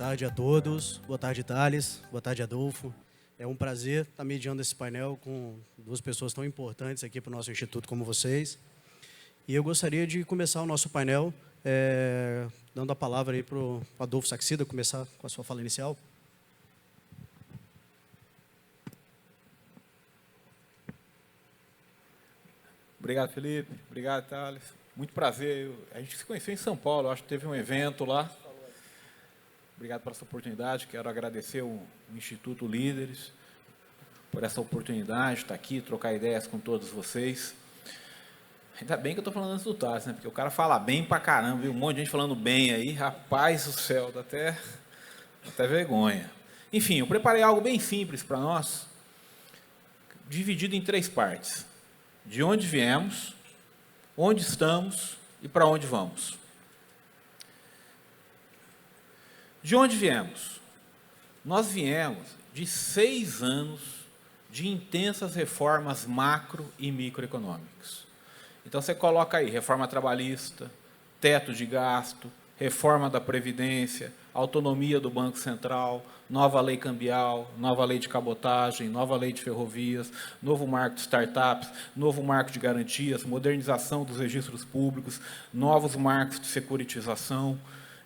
tarde a todos. Boa tarde, Thales. Boa tarde, Adolfo. É um prazer estar mediando esse painel com duas pessoas tão importantes aqui para o nosso instituto como vocês. E eu gostaria de começar o nosso painel dando a palavra aí para o Adolfo Saxida, começar com a sua fala inicial. Obrigado, Felipe. Obrigado, Thales. Muito prazer. A gente se conheceu em São Paulo, acho que teve um evento lá. Obrigado por essa oportunidade. Quero agradecer o Instituto Líderes por essa oportunidade de estar aqui, trocar ideias com todos vocês. Ainda bem que eu estou falando antes do Thales, né? Porque o cara fala bem pra caramba, viu? Um monte de gente falando bem aí. Rapaz do céu, dá até vergonha. Enfim, eu preparei algo bem simples para nós, dividido em 3 partes. De onde viemos, onde estamos e para onde vamos. De onde viemos? Nós viemos de 6 anos de intensas reformas macro e microeconômicas. Então, você coloca aí reforma trabalhista, teto de gasto, reforma da Previdência, autonomia do Banco Central, nova lei cambial, nova lei de cabotagem, nova lei de ferrovias, novo marco de startups, novo marco de garantias, modernização dos registros públicos, novos marcos de securitização.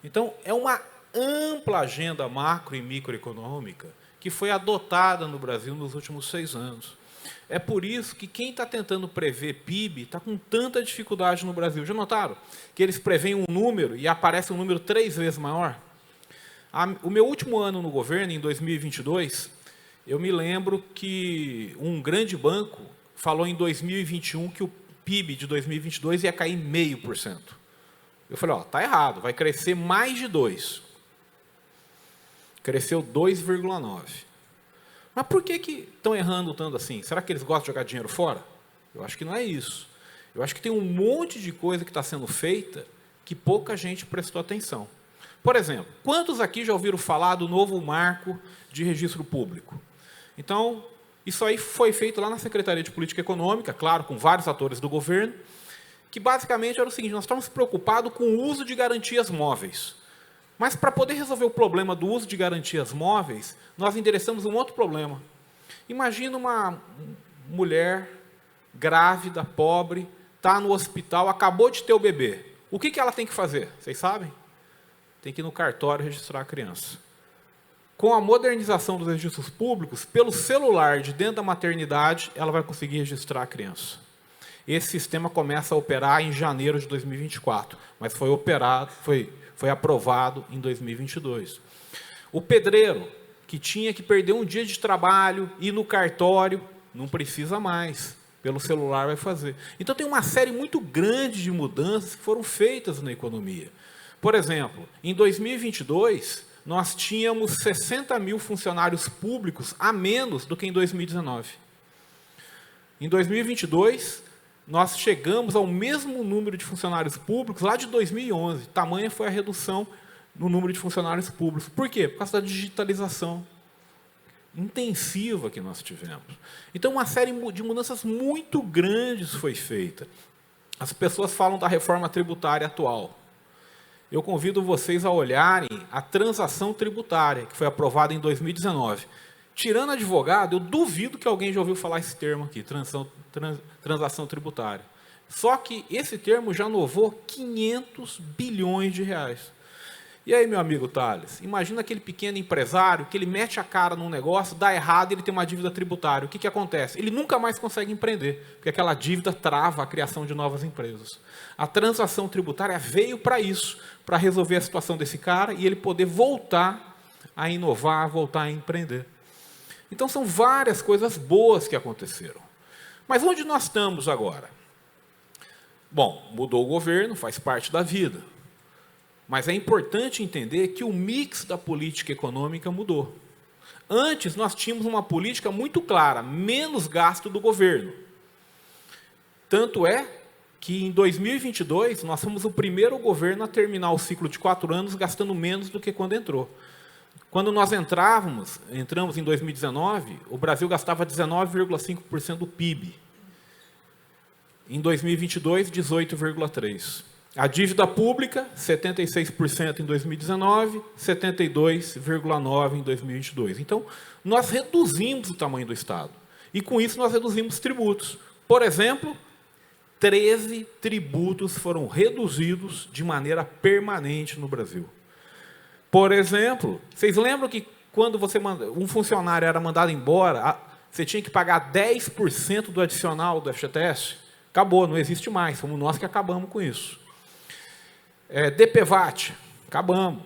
Então, é uma ampla agenda macro e microeconômica que foi adotada no Brasil nos últimos 6 anos. É por isso que quem está tentando prever PIB está com tanta dificuldade no Brasil. Já notaram que eles preveem um número e aparece um número 3 vezes maior? O meu último ano no governo, em 2022, eu me lembro que um grande banco falou em 2021 que o PIB de 2022 ia cair 0,5%. Eu falei, está errado, vai crescer mais de 2%. Cresceu 2,9%. Mas por que estão errando tanto assim? Será que eles gostam de jogar dinheiro fora? Eu acho que não é isso. Eu acho que tem um monte de coisa que está sendo feita que pouca gente prestou atenção. Por exemplo, quantos aqui já ouviram falar do novo marco de registro público? Então, isso aí foi feito lá na Secretaria de Política Econômica, claro, com vários atores do governo, que basicamente era o seguinte, nós estamos preocupados com o uso de garantias móveis. Mas, para poder resolver o problema do uso de garantias móveis, nós endereçamos um outro problema. Imagina uma mulher grávida, pobre, está no hospital, acabou de ter o bebê. O que ela tem que fazer? Vocês sabem? Tem que ir no cartório registrar a criança. Com a modernização dos registros públicos, pelo celular de dentro da maternidade, ela vai conseguir registrar a criança. Esse sistema começa a operar em janeiro de 2024, mas foi aprovado em 2022. O pedreiro, que tinha que perder um dia de trabalho, ir no cartório, não precisa mais. Pelo celular vai fazer. Então, tem uma série muito grande de mudanças que foram feitas na economia. Por exemplo, em 2022, nós tínhamos 60 mil funcionários públicos a menos do que em 2019. Em 2022, nós chegamos ao mesmo número de funcionários públicos lá de 2011. Tamanha foi a redução no número de funcionários públicos. Por quê? Por causa da digitalização intensiva que nós tivemos. Então, uma série de mudanças muito grandes foi feita. As pessoas falam da reforma tributária atual. Eu convido vocês a olharem a transação tributária, que foi aprovada em 2019. Tirando advogado, eu duvido que alguém já ouviu falar esse termo aqui, transação tributária. Só que esse termo já inovou 500 bilhões de reais. E aí, meu amigo Thales, imagina aquele pequeno empresário que ele mete a cara num negócio, dá errado e ele tem uma dívida tributária. O que acontece? Ele nunca mais consegue empreender, porque aquela dívida trava a criação de novas empresas. A transação tributária veio para isso, para resolver a situação desse cara e ele poder voltar a inovar, voltar a empreender. Então, são várias coisas boas que aconteceram. Mas onde nós estamos agora? Bom, mudou o governo, faz parte da vida. Mas é importante entender que o mix da política econômica mudou. Antes, nós tínhamos uma política muito clara, menos gasto do governo. Tanto é que, em 2022, nós fomos o primeiro governo a terminar o ciclo de 4 anos gastando menos do que quando entrou. Quando nós entramos em 2019, o Brasil gastava 19,5% do PIB. Em 2022, 18,3%. A dívida pública, 76% em 2019, 72,9% em 2022. Então, nós reduzimos o tamanho do Estado. E, com isso, nós reduzimos tributos. Por exemplo, 13 tributos foram reduzidos de maneira permanente no Brasil. Por exemplo, vocês lembram que quando um funcionário era mandado embora, você tinha que pagar 10% do adicional do FGTS? Acabou, não existe mais. Fomos nós que acabamos com isso. DPVAT, acabamos.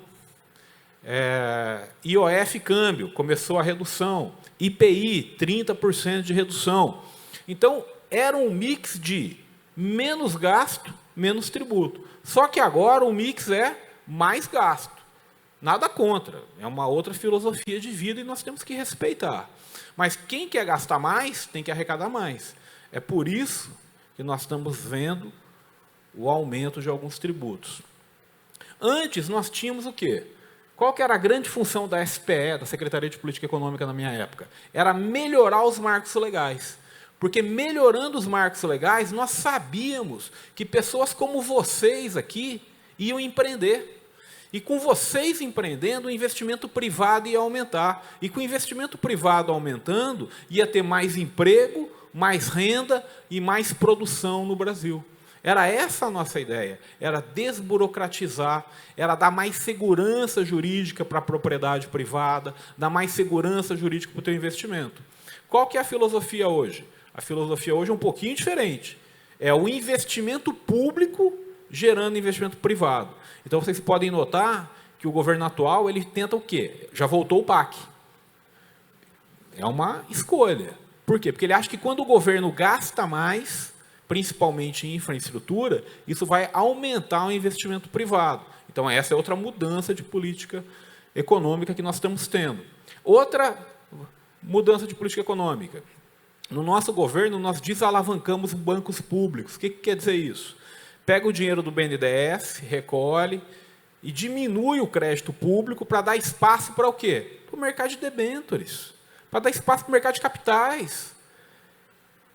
IOF câmbio, começou a redução. IPI, 30% de redução. Então, era um mix de menos gasto, menos tributo. Só que agora o mix é mais gasto. Nada contra, é uma outra filosofia de vida e nós temos que respeitar. Mas quem quer gastar mais, tem que arrecadar mais. É por isso que nós estamos vendo o aumento de alguns tributos. Antes, nós tínhamos o quê? Qual que era a grande função da SPE, da Secretaria de Política Econômica na minha época? Era melhorar os marcos legais. Porque melhorando os marcos legais, nós sabíamos que pessoas como vocês aqui iam empreender. E com vocês empreendendo, o investimento privado ia aumentar. E com o investimento privado aumentando, ia ter mais emprego, mais renda e mais produção no Brasil. Era essa a nossa ideia, era desburocratizar, era dar mais segurança jurídica para a propriedade privada, dar mais segurança jurídica para o teu investimento. Qual que é a filosofia hoje? A filosofia hoje é um pouquinho diferente. É o investimento público gerando investimento privado. Então, vocês podem notar que o governo atual ele tenta o quê? Já voltou o PAC. É uma escolha. Por quê? Porque ele acha que quando o governo gasta mais, principalmente em infraestrutura, isso vai aumentar o investimento privado. Então, essa é outra mudança de política econômica que nós estamos tendo. Outra mudança de política econômica. No nosso governo, nós desalavancamos bancos públicos. O que quer dizer isso? Pega o dinheiro do BNDES, recolhe e diminui o crédito público para dar espaço para o quê? Para o mercado de debêntures, para dar espaço para o mercado de capitais.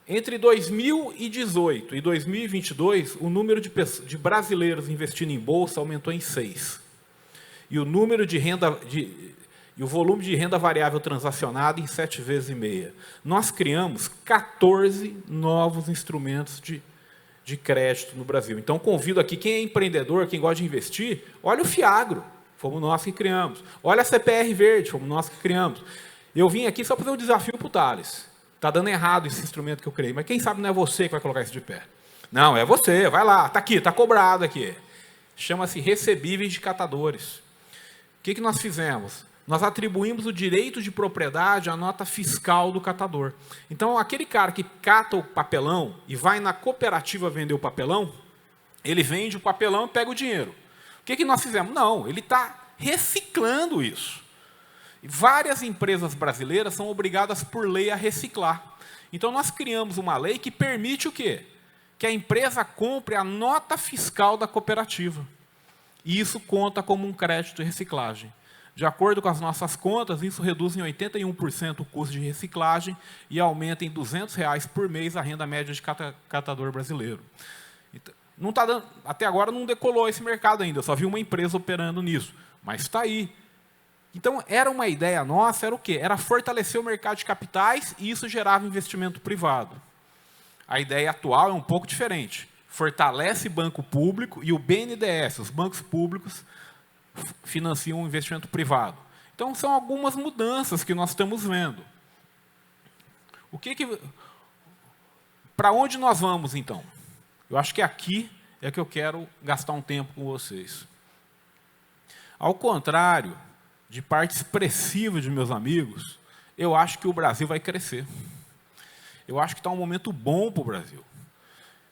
Entre 2018 e 2022, o número de brasileiros investindo em bolsa aumentou em 6. E o número e o volume de renda variável transacionada em 7,5 vezes. Nós criamos 14 novos instrumentos de crédito no Brasil. Então, convido aqui quem é empreendedor, quem gosta de investir, olha o Fiagro, fomos nós que criamos. Olha a CPR Verde, fomos nós que criamos. Eu vim aqui só para fazer um desafio para o Thales. Está dando errado esse instrumento que eu criei, mas quem sabe não é você que vai colocar isso de pé. Não, é você, vai lá, está aqui, está cobrado aqui. Chama-se recebíveis de catadores. O que nós fizemos? Nós atribuímos o direito de propriedade à nota fiscal do catador. Então, aquele cara que cata o papelão e vai na cooperativa vender o papelão, ele vende o papelão e pega o dinheiro. O que nós fizemos? Não, ele está reciclando isso. Várias empresas brasileiras são obrigadas por lei a reciclar. Então, nós criamos uma lei que permite o quê? Que a empresa compre a nota fiscal da cooperativa. E isso conta como um crédito de reciclagem. De acordo com as nossas contas, isso reduz em 81% o custo de reciclagem e aumenta em R$ 200 por mês a renda média de catador brasileiro. Então, não tá dando, até agora não decolou esse mercado ainda, eu só vi uma empresa operando nisso, mas está aí. Então, era uma ideia nossa, era o quê? Era fortalecer o mercado de capitais e isso gerava investimento privado. A ideia atual é um pouco diferente. Fortalece banco público e o BNDES, os bancos públicos, financiam o investimento privado. Então, são algumas mudanças que nós estamos vendo. Para onde nós vamos, então? Eu acho que aqui é que eu quero gastar um tempo com vocês. Ao contrário de parte expressiva de meus amigos, eu acho que o Brasil vai crescer. Eu acho que está um momento bom para o Brasil.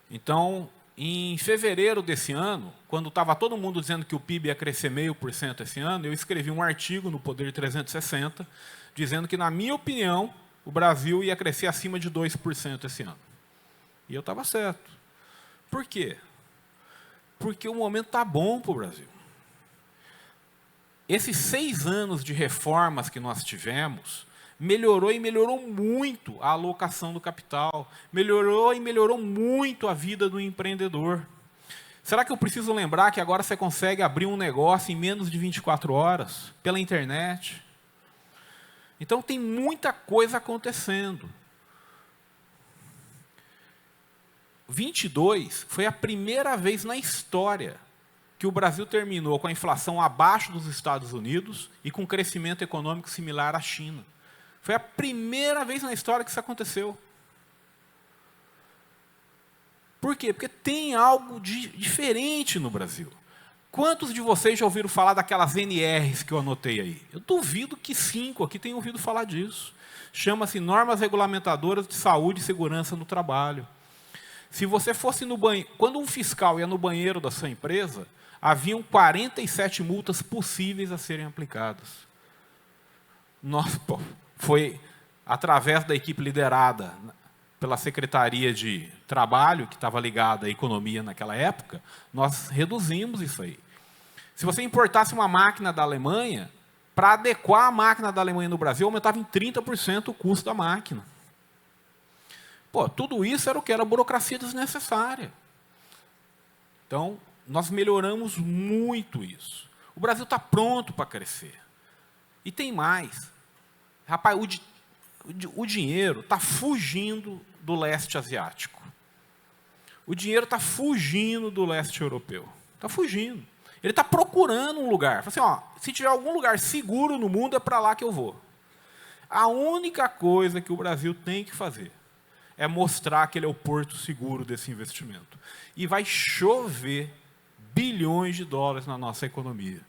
Então, em fevereiro desse ano, quando estava todo mundo dizendo que o PIB ia crescer 0,5% esse ano, eu escrevi um artigo no Poder 360, dizendo que, na minha opinião, o Brasil ia crescer acima de 2% esse ano. E eu estava certo. Por quê? Porque o momento está bom para o Brasil. Esses 6 anos de reformas que nós tivemos, melhorou e melhorou muito a alocação do capital, melhorou e melhorou muito a vida do empreendedor. Será que eu preciso lembrar que agora você consegue abrir um negócio em menos de 24 horas, pela internet? Então, tem muita coisa acontecendo. 22 foi a primeira vez na história que o Brasil terminou com a inflação abaixo dos Estados Unidos e com crescimento econômico similar à China. Foi a primeira vez na história que isso aconteceu. Por quê? Porque tem algo diferente no Brasil. Quantos de vocês já ouviram falar daquelas NRs que eu anotei aí? Eu duvido que 5 aqui tenham ouvido falar disso. Chama-se Normas Regulamentadoras de Saúde e Segurança no Trabalho. Se você fosse no banheiro, quando um fiscal ia no banheiro da sua empresa, haviam 47 multas possíveis a serem aplicadas. Foi através da equipe liderada pela Secretaria de Trabalho, que estava ligada à economia naquela época, nós reduzimos isso aí. Se você importasse uma máquina da Alemanha, para adequar a máquina da Alemanha no Brasil, aumentava em 30% o custo da máquina. Tudo isso era o que era burocracia desnecessária. Então, nós melhoramos muito isso. O Brasil está pronto para crescer. E tem mais. Rapaz, o dinheiro está fugindo do leste asiático. O dinheiro está fugindo do leste europeu. Está fugindo. Ele está procurando um lugar. Fala assim, se tiver algum lugar seguro no mundo, é para lá que eu vou. A única coisa que o Brasil tem que fazer é mostrar que ele é o porto seguro desse investimento. E vai chover bilhões de dólares na nossa economia.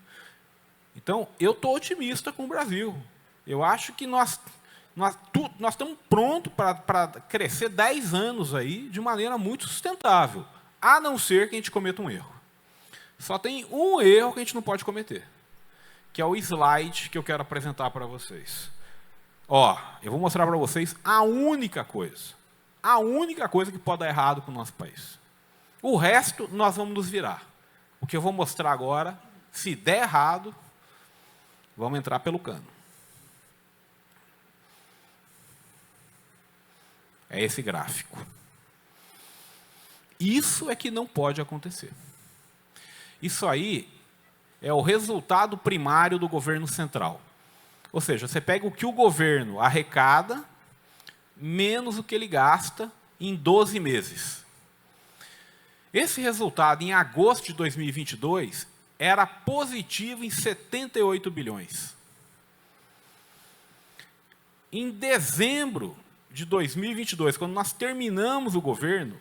Então, eu estou otimista com o Brasil. Eu acho que nós estamos prontos para crescer 10 anos aí de maneira muito sustentável, a não ser que a gente cometa um erro. Só tem um erro que a gente não pode cometer, que é o slide que eu quero apresentar para vocês. Eu vou mostrar para vocês a única coisa que pode dar errado com o nosso país. O resto, nós vamos nos virar. O que eu vou mostrar agora, se der errado, vamos entrar pelo cano. É esse gráfico. Isso é que não pode acontecer. Isso aí é o resultado primário do governo central. Ou seja, você pega o que o governo arrecada, menos o que ele gasta em 12 meses. Esse resultado, em agosto de 2022, era positivo em 78 bilhões. Em dezembro de 2022, quando nós terminamos o governo,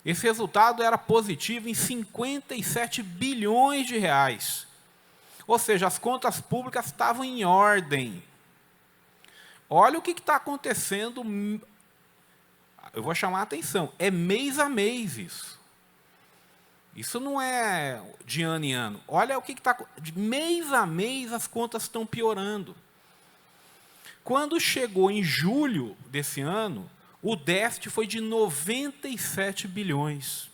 esse resultado era positivo em 57 bilhões de reais. Ou seja, as contas públicas estavam em ordem. Olha o que está acontecendo. Eu vou chamar a atenção. É mês a mês isso. Isso não é de ano em ano. Olha o que está... De mês a mês as contas estão piorando. Quando chegou em julho desse ano, o déficit foi de 97 bilhões.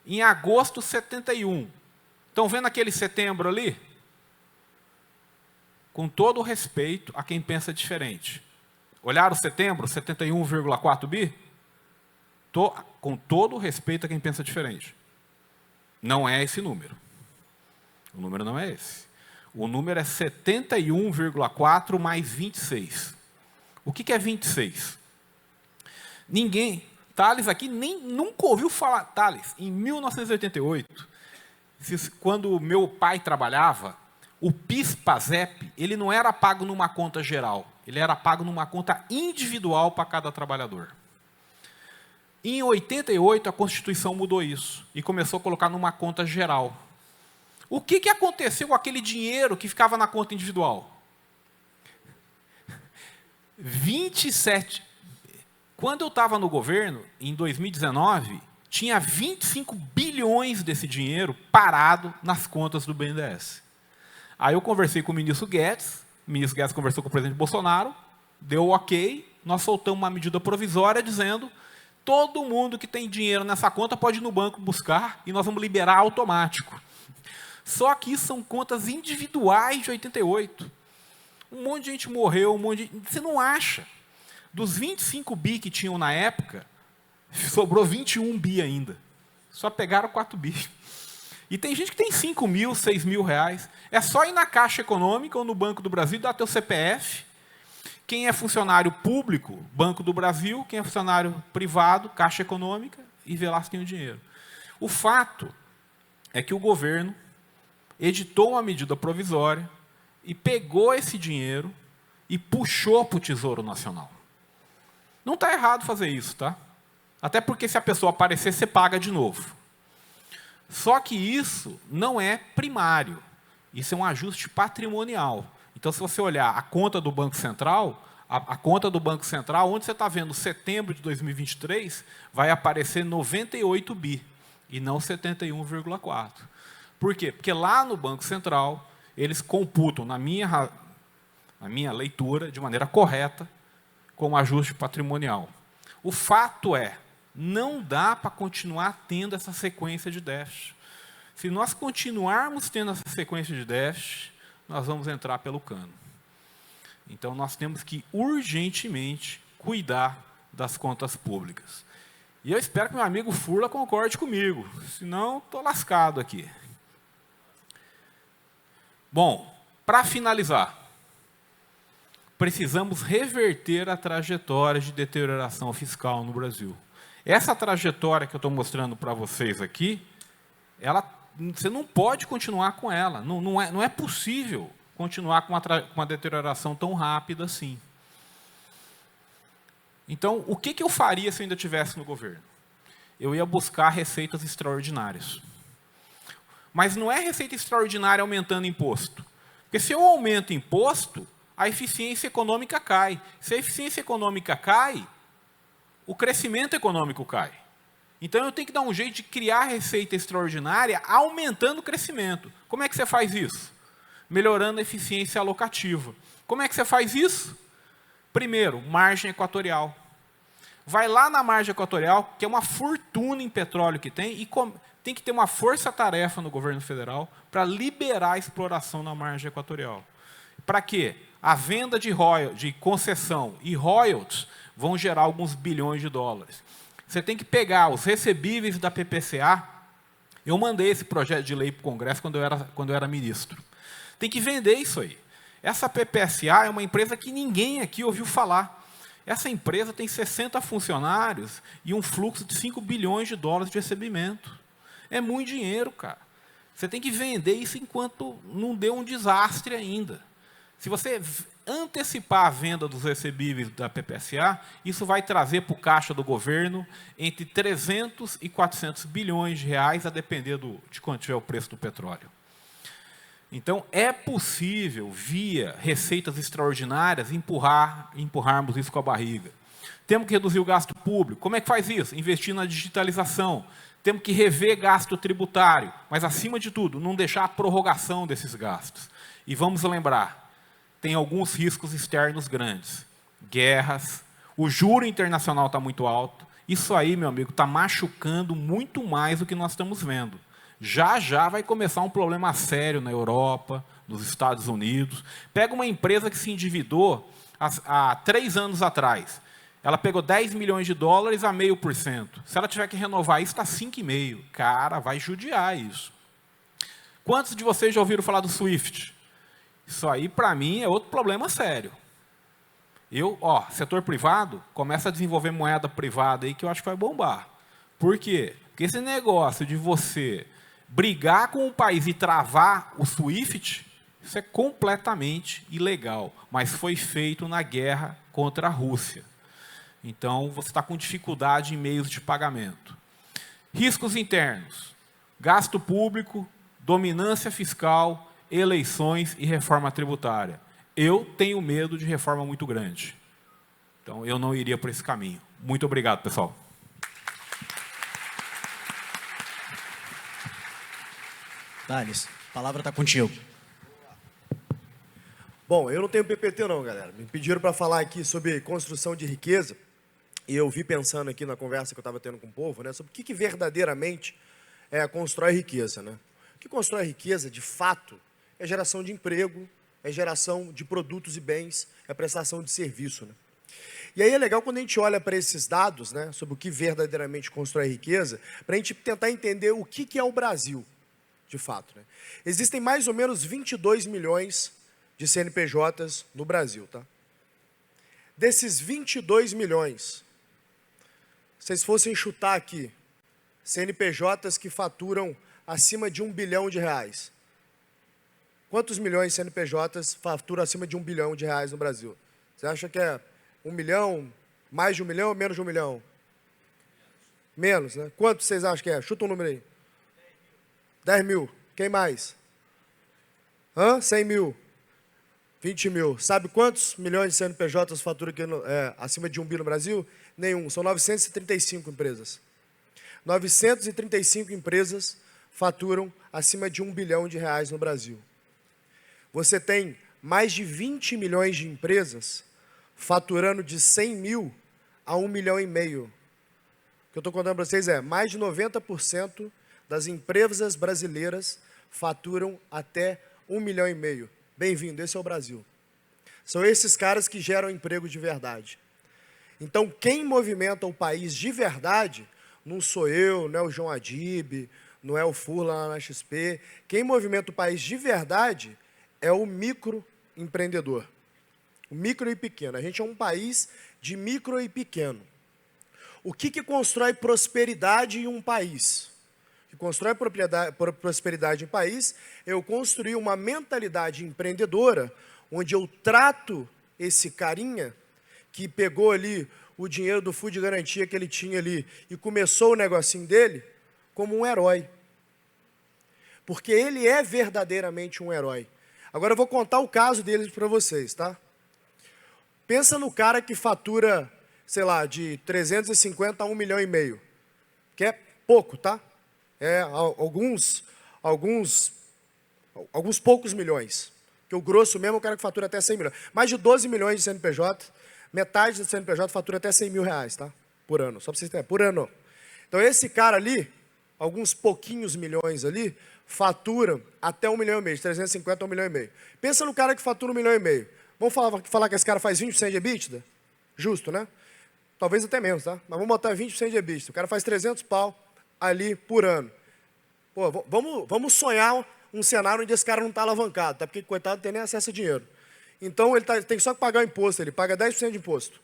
Em agosto, 71. Estão vendo aquele setembro ali? Com todo o respeito a quem pensa diferente. Olharam setembro, 71,4 bi? Com todo o respeito a quem pensa diferente. Não é esse número. O número não é esse. O número é 71,4 mais 26. O que é 26? Ninguém... Tales aqui nunca ouviu falar... Tales, em 1988, quando meu pai trabalhava, o PIS/PASEP, ele não era pago numa conta geral, ele era pago numa conta individual para cada trabalhador. Em 88, a Constituição mudou isso e começou a colocar numa conta geral. O que aconteceu com aquele dinheiro que ficava na conta individual? 27. Quando eu estava no governo, em 2019, tinha 25 bilhões desse dinheiro parado nas contas do BNDES. Aí eu conversei com o ministro Guedes conversou com o presidente Bolsonaro, deu ok, nós soltamos uma medida provisória dizendo todo mundo que tem dinheiro nessa conta pode ir no banco buscar e nós vamos liberar automático. Só que isso são contas individuais de 88. Um monte de gente morreu, você não acha. Dos 25 bi que tinham na época, sobrou 21 bi ainda. Só pegaram 4 bi. E tem gente que tem 5 mil, 6 mil reais. É só ir na Caixa Econômica ou no Banco do Brasil, dar teu CPF. Quem é funcionário público, Banco do Brasil. Quem é funcionário privado, Caixa Econômica, e ver lá se tem o dinheiro. O fato é que o governo editou uma medida provisória e pegou esse dinheiro e puxou para o Tesouro Nacional. Não está errado fazer isso, tá? Até porque se a pessoa aparecer, você paga de novo. Só que isso não é primário. Isso é um ajuste patrimonial. Então, se você olhar a conta do Banco Central, a conta do Banco Central, onde você está vendo setembro de 2023, vai aparecer 98 bi, e não 71,4. Por quê? Porque lá no Banco Central, eles computam, na minha leitura, de maneira correta, como ajuste patrimonial. O fato é, não dá para continuar tendo essa sequência de déficit. Se nós continuarmos tendo essa sequência de déficit, nós vamos entrar pelo cano. Então, nós temos que urgentemente cuidar das contas públicas. E eu espero que meu amigo Furla concorde comigo, senão estou lascado aqui. Bom, para finalizar, precisamos reverter a trajetória de deterioração fiscal no Brasil. Essa trajetória que eu estou mostrando para vocês aqui, você não pode continuar com ela. Não é possível continuar com uma deterioração tão rápida assim. Então, o que eu faria se eu ainda estivesse no governo? Eu ia buscar receitas extraordinárias. Mas não é receita extraordinária aumentando imposto. Porque se eu aumento imposto, a eficiência econômica cai. Se a eficiência econômica cai, o crescimento econômico cai. Então, eu tenho que dar um jeito de criar receita extraordinária aumentando o crescimento. Como é que você faz isso? Melhorando a eficiência alocativa. Como é que você faz isso? Primeiro, margem equatorial. Vai lá na margem equatorial, que é uma fortuna em petróleo que tem, e tem que ter uma força-tarefa no governo federal para liberar a exploração na margem equatorial. Para quê? A venda de concessão e royalties vão gerar alguns bilhões de dólares. Você tem que pegar os recebíveis da PPCA. Eu mandei esse projeto de lei para o Congresso quando eu era ministro. Tem que vender isso aí. Essa PPSA é uma empresa que ninguém aqui ouviu falar. Essa empresa tem 60 funcionários e um fluxo de 5 bilhões de dólares de recebimento. É muito dinheiro, cara. Você tem que vender isso enquanto não deu um desastre ainda. Se você antecipar a venda dos recebíveis da PPSA, isso vai trazer para o caixa do governo entre 300 e 400 bilhões de reais, a depender de quanto tiver o preço do petróleo. Então, é possível, via receitas extraordinárias, empurrarmos isso com a barriga. Temos que reduzir o gasto público. Como é que faz isso? Investir na digitalização. Temos que rever gasto tributário, mas, acima de tudo, não deixar a prorrogação desses gastos. E vamos lembrar, tem alguns riscos externos grandes. Guerras, o juro internacional está muito alto. Isso aí, meu amigo, está machucando muito mais do que nós estamos vendo. Já vai começar um problema sério na Europa, nos Estados Unidos. Pega uma empresa que se endividou há 3 anos atrás. Ela pegou 10 milhões de dólares a 0,5%. Se ela tiver que renovar isso, está 5,5%. Cara, vai judiar isso. Quantos de vocês já ouviram falar do SWIFT? Isso aí, para mim, é outro problema sério. Setor privado, começa a desenvolver moeda privada aí que eu acho que vai bombar. Por quê? Porque esse negócio de você brigar com o país e travar o SWIFT, isso é completamente ilegal, mas foi feito na guerra contra a Rússia. Então, você está com dificuldade em meios de pagamento. Riscos internos, gasto público, dominância fiscal, eleições e reforma tributária. Eu tenho medo de reforma muito grande. Então, eu não iria por esse caminho. Muito obrigado, pessoal. Thales, a palavra está contigo. Bom, eu não tenho PPT não, galera. Me pediram para falar aqui sobre construção de riqueza, e eu vi pensando aqui na conversa que eu estava tendo com o povo, né, sobre o que verdadeiramente constrói riqueza. Né? O que constrói riqueza, de fato, é geração de emprego, é geração de produtos e bens, é prestação de serviço. Né? E aí é legal quando a gente olha para esses dados, né, sobre o que verdadeiramente constrói riqueza, para a gente tentar entender o que é o Brasil, de fato. Né? Existem mais ou menos 22 milhões de CNPJs no Brasil. Tá? Desses 22 milhões, se vocês fossem chutar aqui, CNPJs que faturam acima de R$1 bilhão, quantos milhões de CNPJs faturam acima de R$1 bilhão no Brasil? Você acha que é 1 milhão, mais de 1 milhão ou menos de 1 milhão? Menos, né? Quantos vocês acham que é? Chuta um número aí. 10 mil. Quem mais? 100 mil. 20 mil. Sabe quantos milhões de CNPJs faturam aqui acima de 1 bilhão no Brasil? Nenhum. São 935 empresas. 935 empresas faturam acima de R$1 bilhão no Brasil. Você tem mais de 20 milhões de empresas faturando de 100 mil a 1,5 milhão. O que eu estou contando para vocês é, mais de 90% das empresas brasileiras faturam até 1,5 milhão. Bem-vindo, esse é o Brasil. São esses caras que geram emprego de verdade. Então, quem movimenta o país de verdade, não sou eu, não é o João Adib, não é o Furla lá na XP. Quem movimenta o país de verdade é o microempreendedor. O micro e pequeno. A gente é um país de micro e pequeno. O que constrói prosperidade em um país? O que constrói prosperidade em um país é eu construir uma mentalidade empreendedora, onde eu trato esse carinha que pegou ali o dinheiro do fundo de garantia que ele tinha ali e começou o negocinho dele, como um herói. Porque ele é verdadeiramente um herói. Agora eu vou contar o caso deles para vocês, tá? Pensa no cara que fatura, sei lá, de 350 a 1,5 milhão. Que é pouco, tá? É alguns poucos milhões. Porque o grosso mesmo é o cara que fatura até 100 milhões. Mais de 12 milhões de CNPJ, metade do CNPJ fatura até 100 mil reais, tá? Por ano, só para vocês terem, por ano. Então esse cara ali, alguns pouquinhos milhões ali, faturam até 1,5 milhão, de 350 a 1,5 milhão. Pensa no cara que fatura 1,5 milhão. Vamos falar que esse cara faz 20% de EBITDA? Justo, né? Talvez até menos, tá? Mas vamos botar 20% de EBITDA. O cara faz 300 pau ali por ano. Pô, vamos sonhar um cenário onde esse cara não está alavancado, tá? Porque, coitado, não tem nem acesso a dinheiro. Então, ele tem só que pagar o imposto, ele paga 10% de imposto.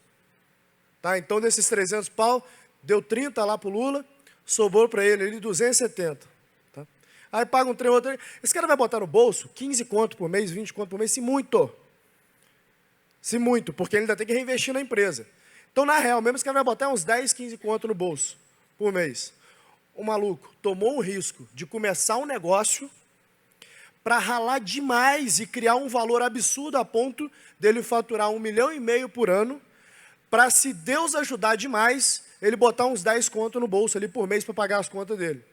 Tá? Então, desses 300 pau, deu 30 lá para o Lula, sobrou para ele 270. Tá? Aí paga um trem, outro. Esse cara vai botar no bolso 15 conto por mês, 20 conto por mês, se muito. Se muito, porque ele ainda tem que reinvestir na empresa. Então, na real, mesmo esse cara vai botar uns 10, 15 conto no bolso por mês. O maluco tomou o risco de começar um negócio para ralar demais e criar um valor absurdo a ponto dele faturar 1,5 milhão por ano, para, se Deus ajudar demais, ele botar uns 10 conto no bolso ali por mês para pagar as contas dele.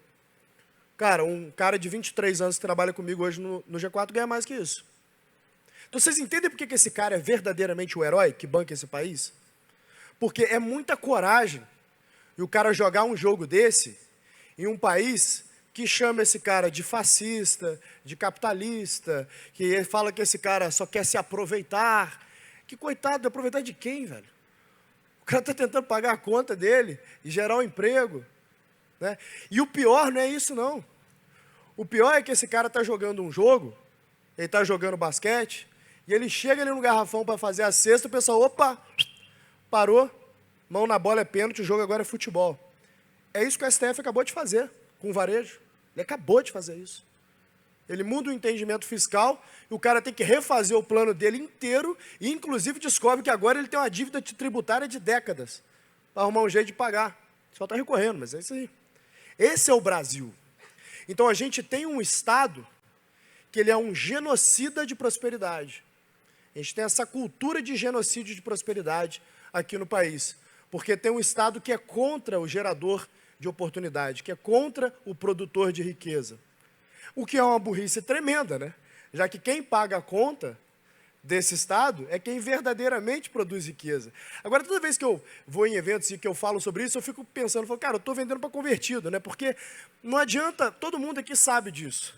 Cara, um cara de 23 anos que trabalha comigo hoje no G4 ganha mais que isso. Então, vocês entendem por que esse cara é verdadeiramente o herói que banca esse país? Porque é muita coragem e o cara jogar um jogo desse em um país que chama esse cara de fascista, de capitalista, que fala que esse cara só quer se aproveitar. Que coitado, aproveitar de quem, velho? O cara está tentando pagar a conta dele e gerar um emprego. Né? E o pior não é isso, não. O pior é que esse cara está jogando um jogo, ele está jogando basquete, e ele chega ali no garrafão para fazer a cesta, o pessoal, opa, parou, mão na bola é pênalti, o jogo agora é futebol. É isso que o STF acabou de fazer com o varejo. Ele acabou de fazer isso. Ele muda o entendimento fiscal e o cara tem que refazer o plano dele inteiro e, inclusive, descobre que agora ele tem uma dívida tributária de décadas para arrumar um jeito de pagar. Só está recorrendo, mas é isso aí. Esse é o Brasil. Então, a gente tem um Estado que ele é um genocida de prosperidade. A gente tem essa cultura de genocídio de prosperidade aqui no país. Porque tem um Estado que é contra o gerador de oportunidade, que é contra o produtor de riqueza. O que é uma burrice tremenda, né? Já que quem paga a conta desse Estado é quem verdadeiramente produz riqueza. Agora, toda vez que eu vou em eventos e que eu falo sobre isso, eu fico pensando, cara, eu estou vendendo para convertido, né? Porque não adianta, todo mundo aqui sabe disso.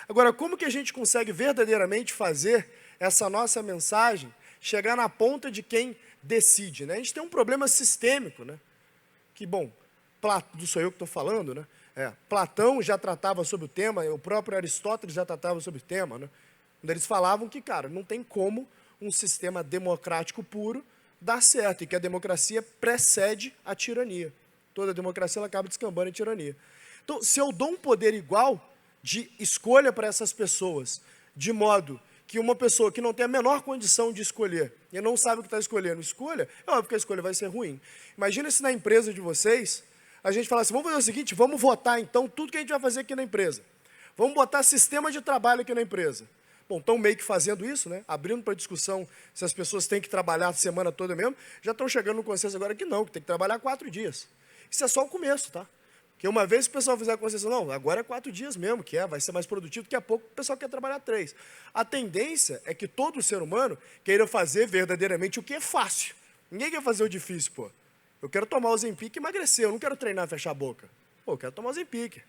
Agora, como que a gente consegue verdadeiramente fazer essa nossa mensagem chegar na ponta de quem decide, né? A gente tem um problema sistêmico, né? Que, bom, não sou eu que estou falando, né? Platão já tratava sobre o tema, o próprio Aristóteles já tratava sobre o tema, né? Quando eles falavam que, cara, não tem como um sistema democrático puro dar certo, e que a democracia precede a tirania. Toda democracia ela acaba descambando em tirania. Então, se eu dou um poder igual de escolha para essas pessoas, de modo que uma pessoa que não tem a menor condição de escolher, e não sabe o que está escolhendo, escolha, é óbvio que a escolha vai ser ruim. Imagina se na empresa de vocês, a gente falasse, vamos fazer o seguinte, vamos votar então tudo que a gente vai fazer aqui na empresa. Vamos botar sistema de trabalho aqui na empresa. Bom, estão meio que fazendo isso, né? Abrindo para discussão se as pessoas têm que trabalhar a semana toda mesmo. Já estão chegando no consenso agora que não, que tem que trabalhar 4 dias. Isso é só o começo, tá? Porque uma vez que o pessoal fizer a concessão, não, agora é 4 dias mesmo, vai ser mais produtivo, daqui a pouco o pessoal quer trabalhar 3. A tendência é que todo ser humano queira fazer verdadeiramente o que é fácil. Ninguém quer fazer o difícil, pô. Eu quero tomar o Ozempic e emagrecer, eu não quero treinar e fechar a boca. Pô, eu quero tomar o Ozempic.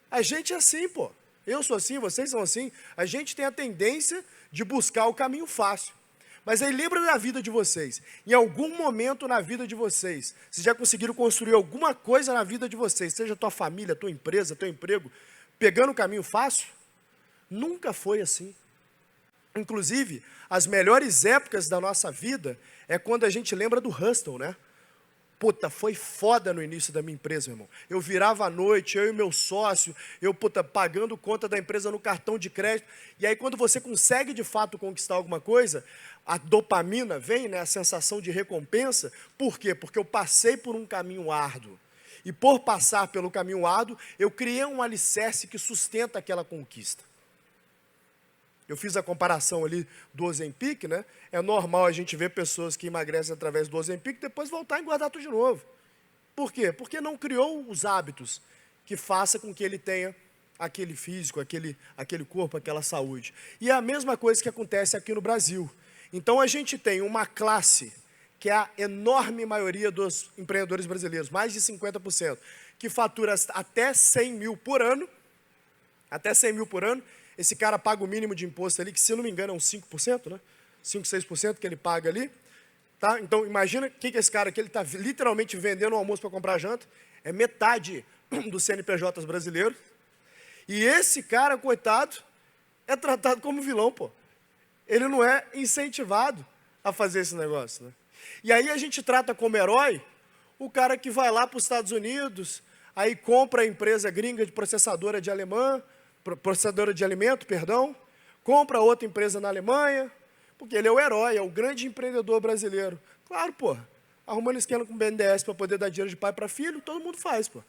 A gente é assim, pô. Eu sou assim, vocês são assim. A gente tem a tendência de buscar o caminho fácil. Mas aí lembra da vida de vocês. Em algum momento na vida de vocês, vocês já conseguiram construir alguma coisa na vida de vocês, seja tua família, tua empresa, teu emprego, pegando o caminho fácil? Nunca foi assim. Inclusive, as melhores épocas da nossa vida é quando a gente lembra do hustle, né? Puta, foi foda no início da minha empresa, meu irmão. Eu virava à noite, eu e meu sócio, pagando conta da empresa no cartão de crédito. E aí, quando você consegue, de fato, conquistar alguma coisa, a dopamina vem, né? A sensação de recompensa. Por quê? Porque eu passei por um caminho árduo. E por passar pelo caminho árduo, eu criei um alicerce que sustenta aquela conquista. Eu fiz a comparação ali do Ozempic, né? É normal a gente ver pessoas que emagrecem através do Ozempic e depois voltar a engordar tudo de novo. Por quê? Porque não criou os hábitos que façam com que ele tenha aquele físico, aquele corpo, aquela saúde. E é a mesma coisa que acontece aqui no Brasil. Então a gente tem uma classe, que é a enorme maioria dos empreendedores brasileiros, mais de 50%, que fatura até 100 mil por ano, esse cara paga o mínimo de imposto ali, que se eu não me engano é uns 5%, né? 5, 6% que ele paga ali. Tá? Então, imagina o que esse cara aqui, ele está literalmente vendendo um almoço para comprar janta. É metade dos CNPJs brasileiros. E esse cara, coitado, é tratado como vilão, pô. Ele não é incentivado a fazer esse negócio, né? E aí a gente trata como herói o cara que vai lá para os Estados Unidos, aí compra a empresa gringa de processadora de alimento, compra outra empresa na Alemanha, porque ele é o herói, é o grande empreendedor brasileiro. Claro, pô, arrumando esquema com o BNDES para poder dar dinheiro de pai para filho, todo mundo faz, pô.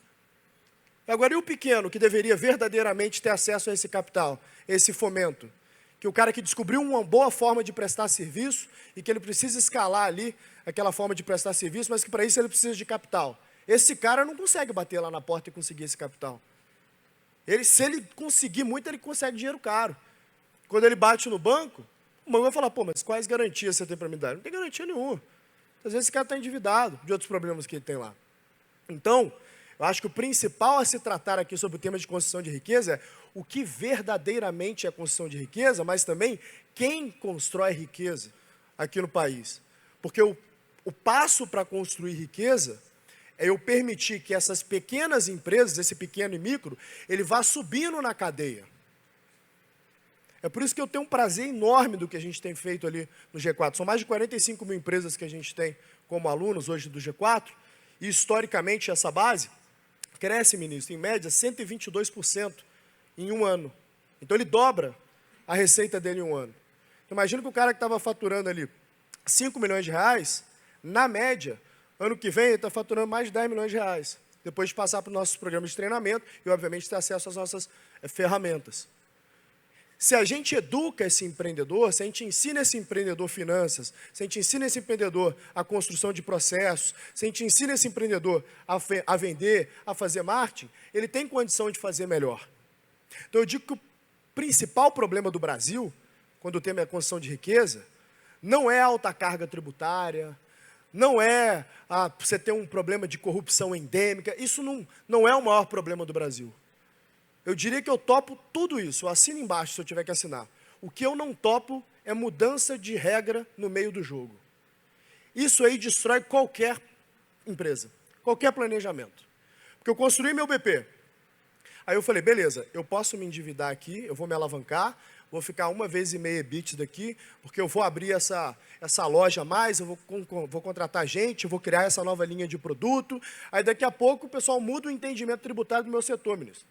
Agora, e o pequeno, que deveria verdadeiramente ter acesso a esse capital, esse fomento? Que o cara que descobriu uma boa forma de prestar serviço e que ele precisa escalar ali aquela forma de prestar serviço, mas que para isso ele precisa de capital. Esse cara não consegue bater lá na porta e conseguir esse capital. Se ele conseguir muito, ele consegue dinheiro caro. Quando ele bate no banco, o banco vai falar, pô, mas quais garantias você tem para me dar? Não tem garantia nenhuma. Às vezes esse cara está endividado de outros problemas que ele tem lá. Então, eu acho que o principal a se tratar aqui sobre o tema de construção de riqueza é o que verdadeiramente é construção de riqueza, mas também quem constrói riqueza aqui no país. Porque o passo para construir riqueza é eu permitir que essas pequenas empresas, esse pequeno e micro, ele vá subindo na cadeia. É por isso que eu tenho um prazer enorme do que a gente tem feito ali no G4. São mais de 45 mil empresas que a gente tem como alunos hoje do G4, e historicamente essa base cresce, ministro, em média 122% em um ano. Então ele dobra a receita dele em um ano. Imagina que o cara que estava faturando ali 5 milhões de reais, na média, ano que vem ele está faturando mais de 10 milhões de reais, depois de passar para os nossos programas de treinamento e, obviamente, ter acesso às nossas ferramentas. Se a gente educa esse empreendedor, se a gente ensina esse empreendedor finanças, se a gente ensina esse empreendedor a construção de processos, se a gente ensina esse empreendedor a vender, a fazer marketing, ele tem condição de fazer melhor. Então, eu digo que o principal problema do Brasil, quando o tema é a construção de riqueza, não é a alta carga tributária, não é você ter um problema de corrupção endêmica, isso não é o maior problema do Brasil. Eu diria que eu topo tudo isso, eu assino embaixo se eu tiver que assinar. O que eu não topo é mudança de regra no meio do jogo. Isso aí destrói qualquer empresa, qualquer planejamento. Porque eu construí meu BP. Aí eu falei, beleza, eu posso me endividar aqui, eu vou me alavancar, vou ficar 1,5 vezes EBITDA daqui, porque eu vou abrir essa loja a mais, eu vou contratar gente, eu vou criar essa nova linha de produto. Aí daqui a pouco o pessoal muda o entendimento tributário do meu setor, ministro.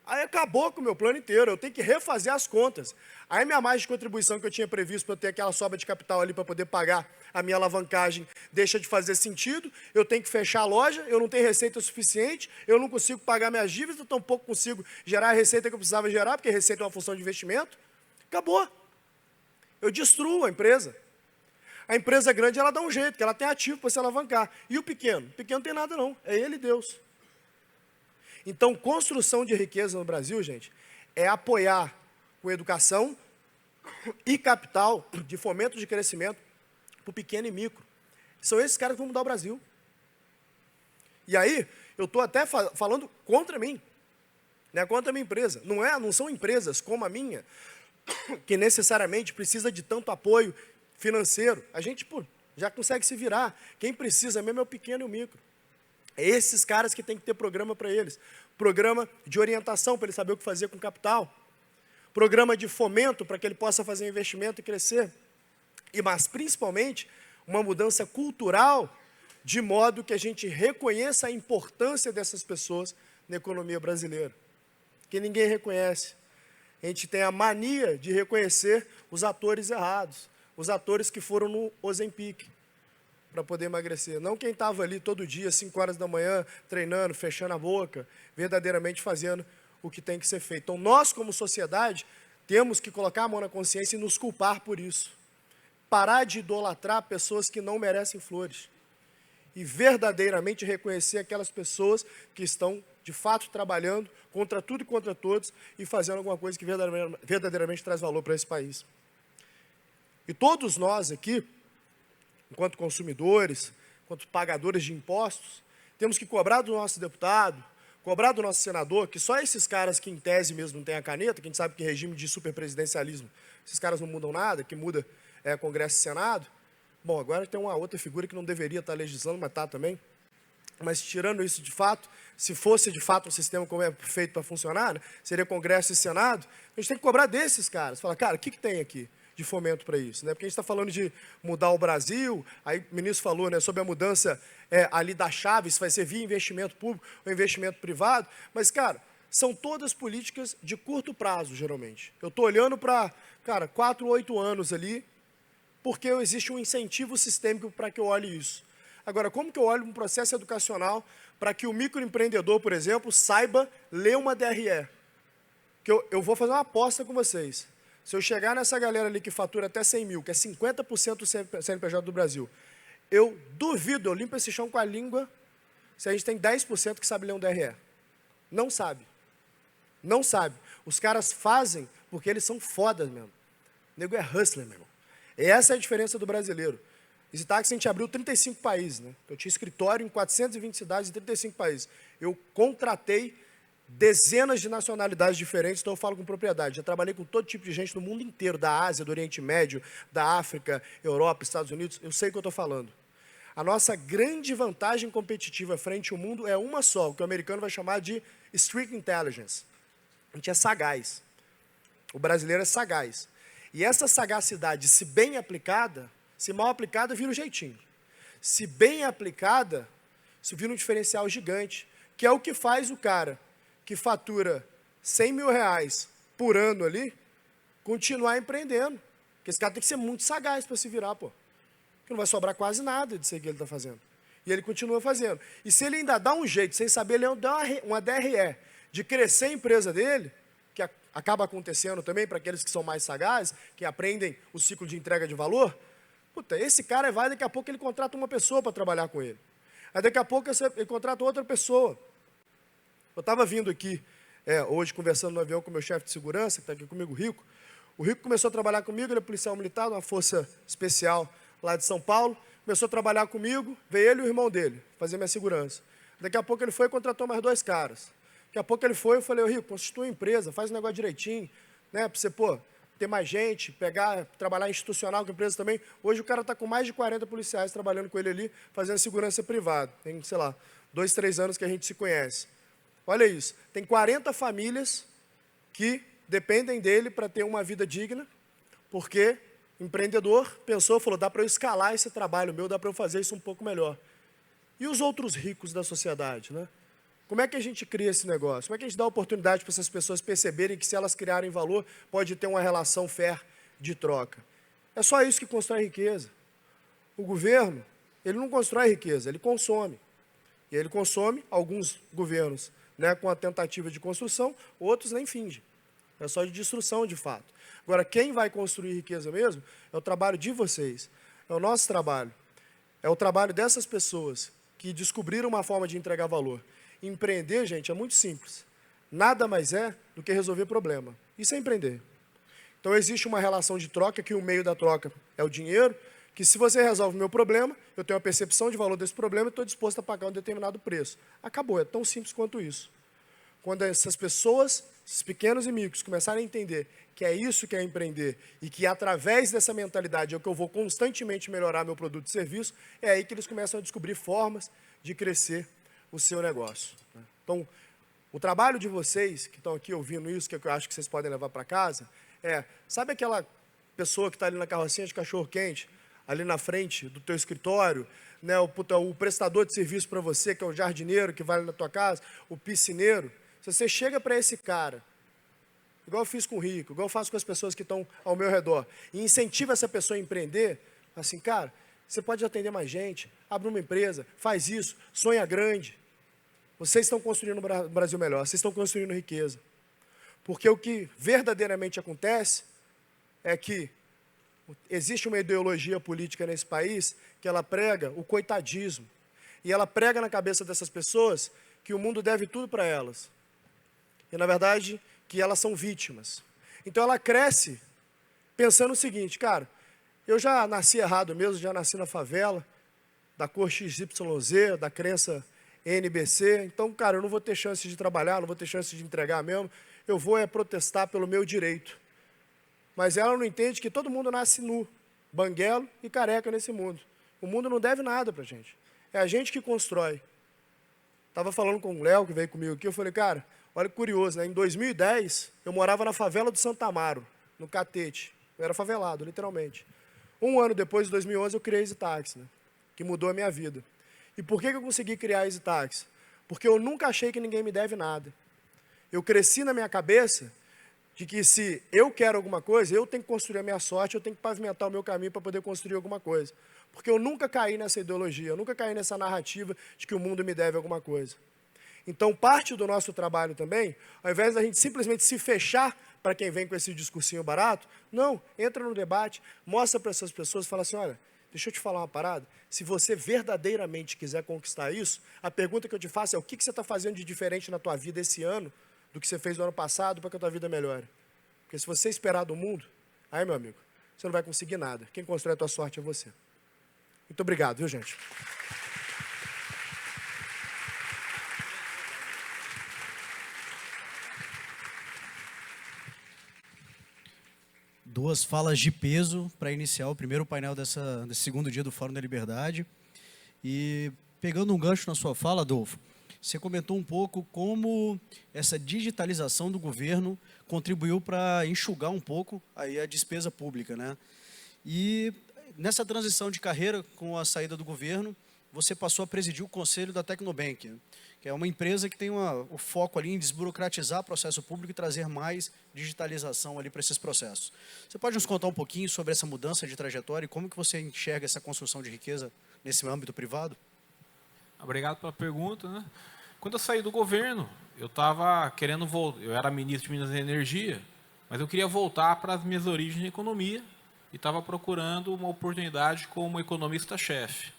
Aí acabou com o meu plano inteiro, eu tenho que refazer as contas. Aí minha margem de contribuição que eu tinha previsto para eu ter aquela sobra de capital ali para poder pagar a minha alavancagem deixa de fazer sentido, eu tenho que fechar a loja, eu não tenho receita suficiente, eu não consigo pagar minhas dívidas, eu tampouco consigo gerar a receita que eu precisava gerar, porque receita é uma função de investimento. Acabou. Eu destruo a empresa. A empresa grande, ela dá um jeito, que ela tem ativo para se alavancar. E o pequeno? O pequeno não tem nada não, é ele e Deus. Então, construção de riqueza no Brasil, gente, é apoiar com educação e capital de fomento de crescimento para o pequeno e micro. São esses caras que vão mudar o Brasil. E aí, eu estou até falando contra mim, né, contra a minha empresa. Não são empresas como a minha, que necessariamente precisa de tanto apoio financeiro. A gente já consegue se virar. Quem precisa mesmo é o pequeno e o micro. É esses caras que tem que ter programa para eles. Programa de orientação para ele saber o que fazer com o capital. Programa de fomento para que ele possa fazer investimento e crescer. Mas, principalmente, uma mudança cultural, de modo que a gente reconheça a importância dessas pessoas na economia brasileira. Que ninguém reconhece. A gente tem a mania de reconhecer os atores errados. Os atores que foram no Ozempic para poder emagrecer. Não quem estava ali todo dia, 5 horas da manhã, treinando, fechando a boca, verdadeiramente fazendo o que tem que ser feito. Então, nós, como sociedade, temos que colocar a mão na consciência e nos culpar por isso. Parar de idolatrar pessoas que não merecem flores. E verdadeiramente reconhecer aquelas pessoas que estão, de fato, trabalhando contra tudo e contra todos e fazendo alguma coisa que verdadeiramente traz valor para esse país. E todos nós aqui, enquanto consumidores, enquanto pagadores de impostos, temos que cobrar do nosso deputado, cobrar do nosso senador, que só esses caras que em tese mesmo não têm a caneta, que a gente sabe que regime de superpresidencialismo, esses caras não mudam nada, que muda Congresso e Senado. Bom, agora tem uma outra figura que não deveria estar legislando, mas está também. Mas tirando isso de fato, se fosse de fato um sistema como é feito para funcionar, né, seria Congresso e Senado, a gente tem que cobrar desses caras. Falar, cara, o que tem aqui de fomento para isso, né? Porque a gente está falando de mudar o Brasil, aí o ministro falou, né, sobre a mudança ali da chave, se vai ser via investimento público ou investimento privado, mas, cara, são todas políticas de curto prazo, geralmente. Eu estou olhando para, 4 ou 8 anos ali, porque existe um incentivo sistêmico para que eu olhe isso. Agora, como que eu olho um processo educacional para que o microempreendedor, por exemplo, saiba ler uma DRE? Que eu vou fazer uma aposta com vocês. Se eu chegar nessa galera ali que fatura até 100 mil, que é 50% do CNPJ do Brasil, eu duvido, eu limpo esse chão com a língua, se a gente tem 10% que sabe ler um DRE. Não sabe. Não sabe. Os caras fazem porque eles são fodas mesmo. O nego é hustler, meu irmão. E essa é a diferença do brasileiro. Esse táxi a gente abriu 35 países, né? Eu tinha escritório em 420 cidades em 35 países. Eu contratei dezenas de nacionalidades diferentes, então eu falo com propriedade. Já trabalhei com todo tipo de gente no mundo inteiro, da Ásia, do Oriente Médio, da África, Europa, Estados Unidos. Eu sei o que eu estou falando. A nossa grande vantagem competitiva frente ao mundo é uma só, o que o americano vai chamar de Street Intelligence. A gente é sagaz. O brasileiro é sagaz. E essa sagacidade, se bem aplicada, se mal aplicada, vira um jeitinho. Se bem aplicada, isso vira um diferencial gigante, que é o que faz o cara que fatura 100 mil reais por ano ali, continuar empreendendo. Porque esse cara tem que ser muito sagaz para se virar, pô. Porque não vai sobrar quase nada disso aí que ele está fazendo. E ele continua fazendo. E se ele ainda dá um jeito, sem saber, ele dá uma DRE, de crescer a empresa dele, que acaba acontecendo também para aqueles que são mais sagazes, que aprendem o ciclo de entrega de valor, puta, esse cara vai, daqui a pouco ele contrata uma pessoa para trabalhar com ele. Aí daqui a pouco ele contrata outra pessoa. Eu estava vindo aqui, hoje, conversando no avião com o meu chefe de segurança, que está aqui comigo, o Rico. O Rico começou a trabalhar comigo, ele é policial militar, uma força especial lá de São Paulo. Começou a trabalhar comigo, veio ele e o irmão dele, fazer minha segurança. Daqui a pouco ele foi e contratou mais 2 caras. Daqui a pouco ele foi, eu falei, Rico, constitui uma empresa, faz o negócio direitinho, né, para você, ter mais gente, trabalhar institucional com empresa também. Hoje o cara está com mais de 40 policiais trabalhando com ele ali, fazendo segurança privada. Tem, sei lá, 2, 3 anos que a gente se conhece. Olha isso, tem 40 famílias que dependem dele para ter uma vida digna, porque o empreendedor pensou, falou, dá para eu escalar esse trabalho meu, dá para eu fazer isso um pouco melhor. E os outros ricos da sociedade, né? Como é que a gente cria esse negócio? Como é que a gente dá oportunidade para essas pessoas perceberem que se elas criarem valor, pode ter uma relação fair de troca? É só isso que constrói riqueza. O governo, ele não constrói riqueza, ele consome. E ele consome, alguns governos, né, com a tentativa de construção, outros nem fingem. É só de destruição, de fato. Agora, quem vai construir riqueza mesmo é o trabalho de vocês, é o nosso trabalho. É o trabalho dessas pessoas que descobriram uma forma de entregar valor. Empreender, gente, é muito simples. Nada mais é do que resolver problema. Isso é empreender. Então, existe uma relação de troca, que o meio da troca é o dinheiro, que se você resolve o meu problema, eu tenho a percepção de valor desse problema e estou disposto a pagar um determinado preço. Acabou, é tão simples quanto isso. Quando essas pessoas, esses pequenos e micros, começarem a entender que é isso que é empreender e que através dessa mentalidade é que eu vou constantemente melhorar meu produto e serviço, é aí que eles começam a descobrir formas de crescer o seu negócio. Então, o trabalho de vocês que estão aqui ouvindo isso, que eu acho que vocês podem levar para casa, sabe aquela pessoa que está ali na carrocinha de cachorro-quente, ali na frente do teu escritório, né, o prestador de serviço para você, que é o jardineiro que vai ali na tua casa, o piscineiro, se você chega para esse cara, igual eu fiz com o Rico, igual eu faço com as pessoas que estão ao meu redor, e incentiva essa pessoa a empreender, assim, cara, você pode atender mais gente, abre uma empresa, faz isso, sonha grande. Vocês estão construindo um Brasil melhor, vocês estão construindo riqueza. Porque o que verdadeiramente acontece é que existe uma ideologia política nesse país que ela prega o coitadismo. E ela prega na cabeça dessas pessoas que o mundo deve tudo para elas. E, na verdade, que elas são vítimas. Então, ela cresce pensando o seguinte, cara, eu já nasci errado mesmo, já nasci na favela, da cor XYZ, da crença NBC. Então, cara, eu não vou ter chance de trabalhar, não vou ter chance de entregar mesmo. Eu vou protestar pelo meu direito. Mas ela não entende que todo mundo nasce nu, banguelo e careca nesse mundo. O mundo não deve nada para a gente. É a gente que constrói. Estava falando com o Léo, que veio comigo aqui, eu falei, cara, olha que curioso, né? Em 2010, eu morava na favela do Santa Amaro, no Catete. Eu era favelado, literalmente. Um ano depois, em 2011, eu criei a Easy Táxi, né? Que mudou a minha vida. E por que eu consegui criar a Easy Táxi? Porque eu nunca achei que ninguém me deve nada. Eu cresci na minha cabeça de que se eu quero alguma coisa, eu tenho que construir a minha sorte, eu tenho que pavimentar o meu caminho para poder construir alguma coisa. Porque eu nunca caí nessa ideologia, eu nunca caí nessa narrativa de que o mundo me deve alguma coisa. Então, parte do nosso trabalho também, ao invés da gente simplesmente se fechar para quem vem com esse discursinho barato, não, entra no debate, mostra para essas pessoas, fala assim, olha, deixa eu te falar uma parada, se você verdadeiramente quiser conquistar isso, a pergunta que eu te faço é, o que você está fazendo de diferente na tua vida esse ano, do que você fez no ano passado, para que a tua vida melhore? Porque se você esperar do mundo, aí, meu amigo, você não vai conseguir nada. Quem constrói a tua sorte é você. Muito obrigado, viu, gente? Duas falas de peso para iniciar o primeiro painel desse segundo dia do Fórum da Liberdade. E pegando um gancho na sua fala, Adolfo, você comentou um pouco como essa digitalização do governo contribuiu para enxugar um pouco aí a despesa pública, né? E nessa transição de carreira com a saída do governo, você passou a presidir o conselho da Tecnobank, que é uma empresa que tem o foco ali em desburocratizar o processo público e trazer mais digitalização ali para esses processos. Você pode nos contar um pouquinho sobre essa mudança de trajetória e como que você enxerga essa construção de riqueza nesse âmbito privado? Obrigado pela pergunta, né? Quando eu saí do governo, eu estava querendo voltar, eu era ministro de Minas e Energia, mas eu queria voltar para as minhas origens de economia e estava procurando uma oportunidade como economista-chefe.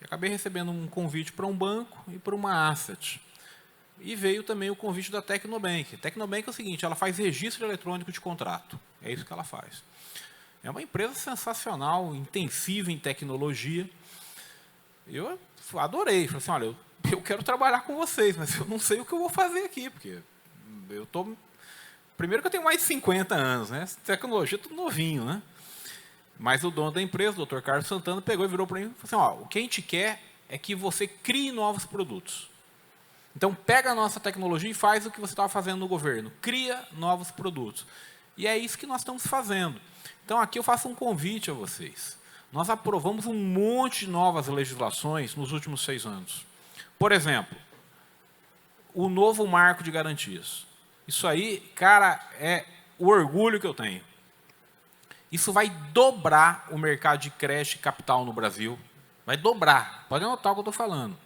Acabei recebendo um convite para um banco e para uma asset. E veio também o convite da Tecnobank. A Tecnobank é o seguinte, ela faz registro eletrônico de contrato. É isso que ela faz. É uma empresa sensacional, intensiva em tecnologia. Eu adorei. Falei assim, olha, eu quero trabalhar com vocês, mas eu não sei o que eu vou fazer aqui, porque eu estou Primeiro que eu tenho mais de 50 anos, né? Tecnologia é tudo novinho, né? Mas o dono da empresa, o Dr. Carlos Santana, pegou e virou para mim e falou assim, o que a gente quer é que você crie novos produtos. Então, pega a nossa tecnologia e faz o que você estava fazendo no governo. Cria novos produtos. E é isso que nós estamos fazendo. Então, aqui eu faço um convite a vocês. Nós aprovamos um monte de novas legislações nos últimos 6 anos. Por exemplo, o novo marco de garantias. Isso aí, cara, é o orgulho que eu tenho. Isso vai dobrar o mercado de crédito e capital no Brasil. Vai dobrar. Pode anotar o que eu estou falando.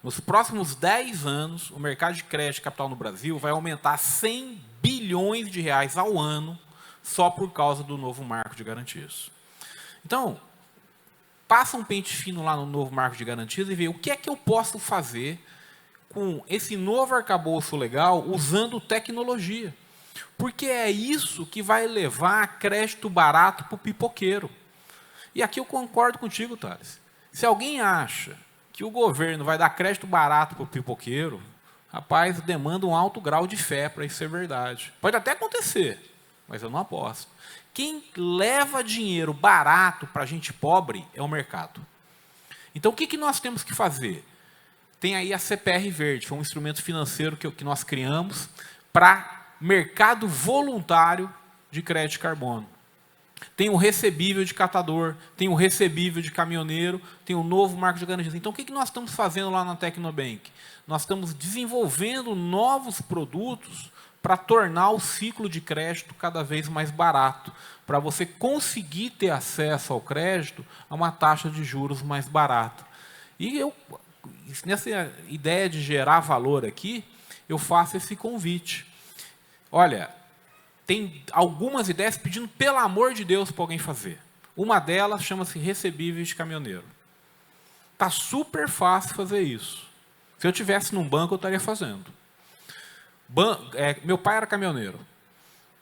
Nos próximos 10 anos, o mercado de crédito e capital no Brasil vai aumentar 100 bilhões de reais ao ano só por causa do novo marco de garantias. Então, passa um pente fino lá no novo marco de garantias e vê o que é que eu posso fazer com esse novo arcabouço legal usando tecnologia. Porque é isso que vai levar crédito barato para o pipoqueiro. E aqui eu concordo contigo, Thales. Se alguém acha que o governo vai dar crédito barato para o pipoqueiro, rapaz, demanda um alto grau de fé para isso ser verdade. Pode até acontecer, mas eu não aposto. Quem leva dinheiro barato para gente pobre é o mercado. Então, o que nós temos que fazer? Tem aí a CPR Verde, foi um instrumento financeiro que nós criamos para mercado voluntário de crédito de carbono. Tem o recebível de catador, tem o recebível de caminhoneiro, tem o novo marco de garantias. Então, o que nós estamos fazendo lá na Tecnobank? Nós estamos desenvolvendo novos produtos para tornar o ciclo de crédito cada vez mais barato, para você conseguir ter acesso ao crédito a uma taxa de juros mais barata. E eu, nessa ideia de gerar valor aqui, eu faço esse convite. Olha, tem algumas ideias pedindo, pelo amor de Deus, para alguém fazer. Uma delas chama-se recebíveis de caminhoneiro. Está super fácil fazer isso. Se eu tivesse num banco, eu estaria fazendo. Meu pai era caminhoneiro.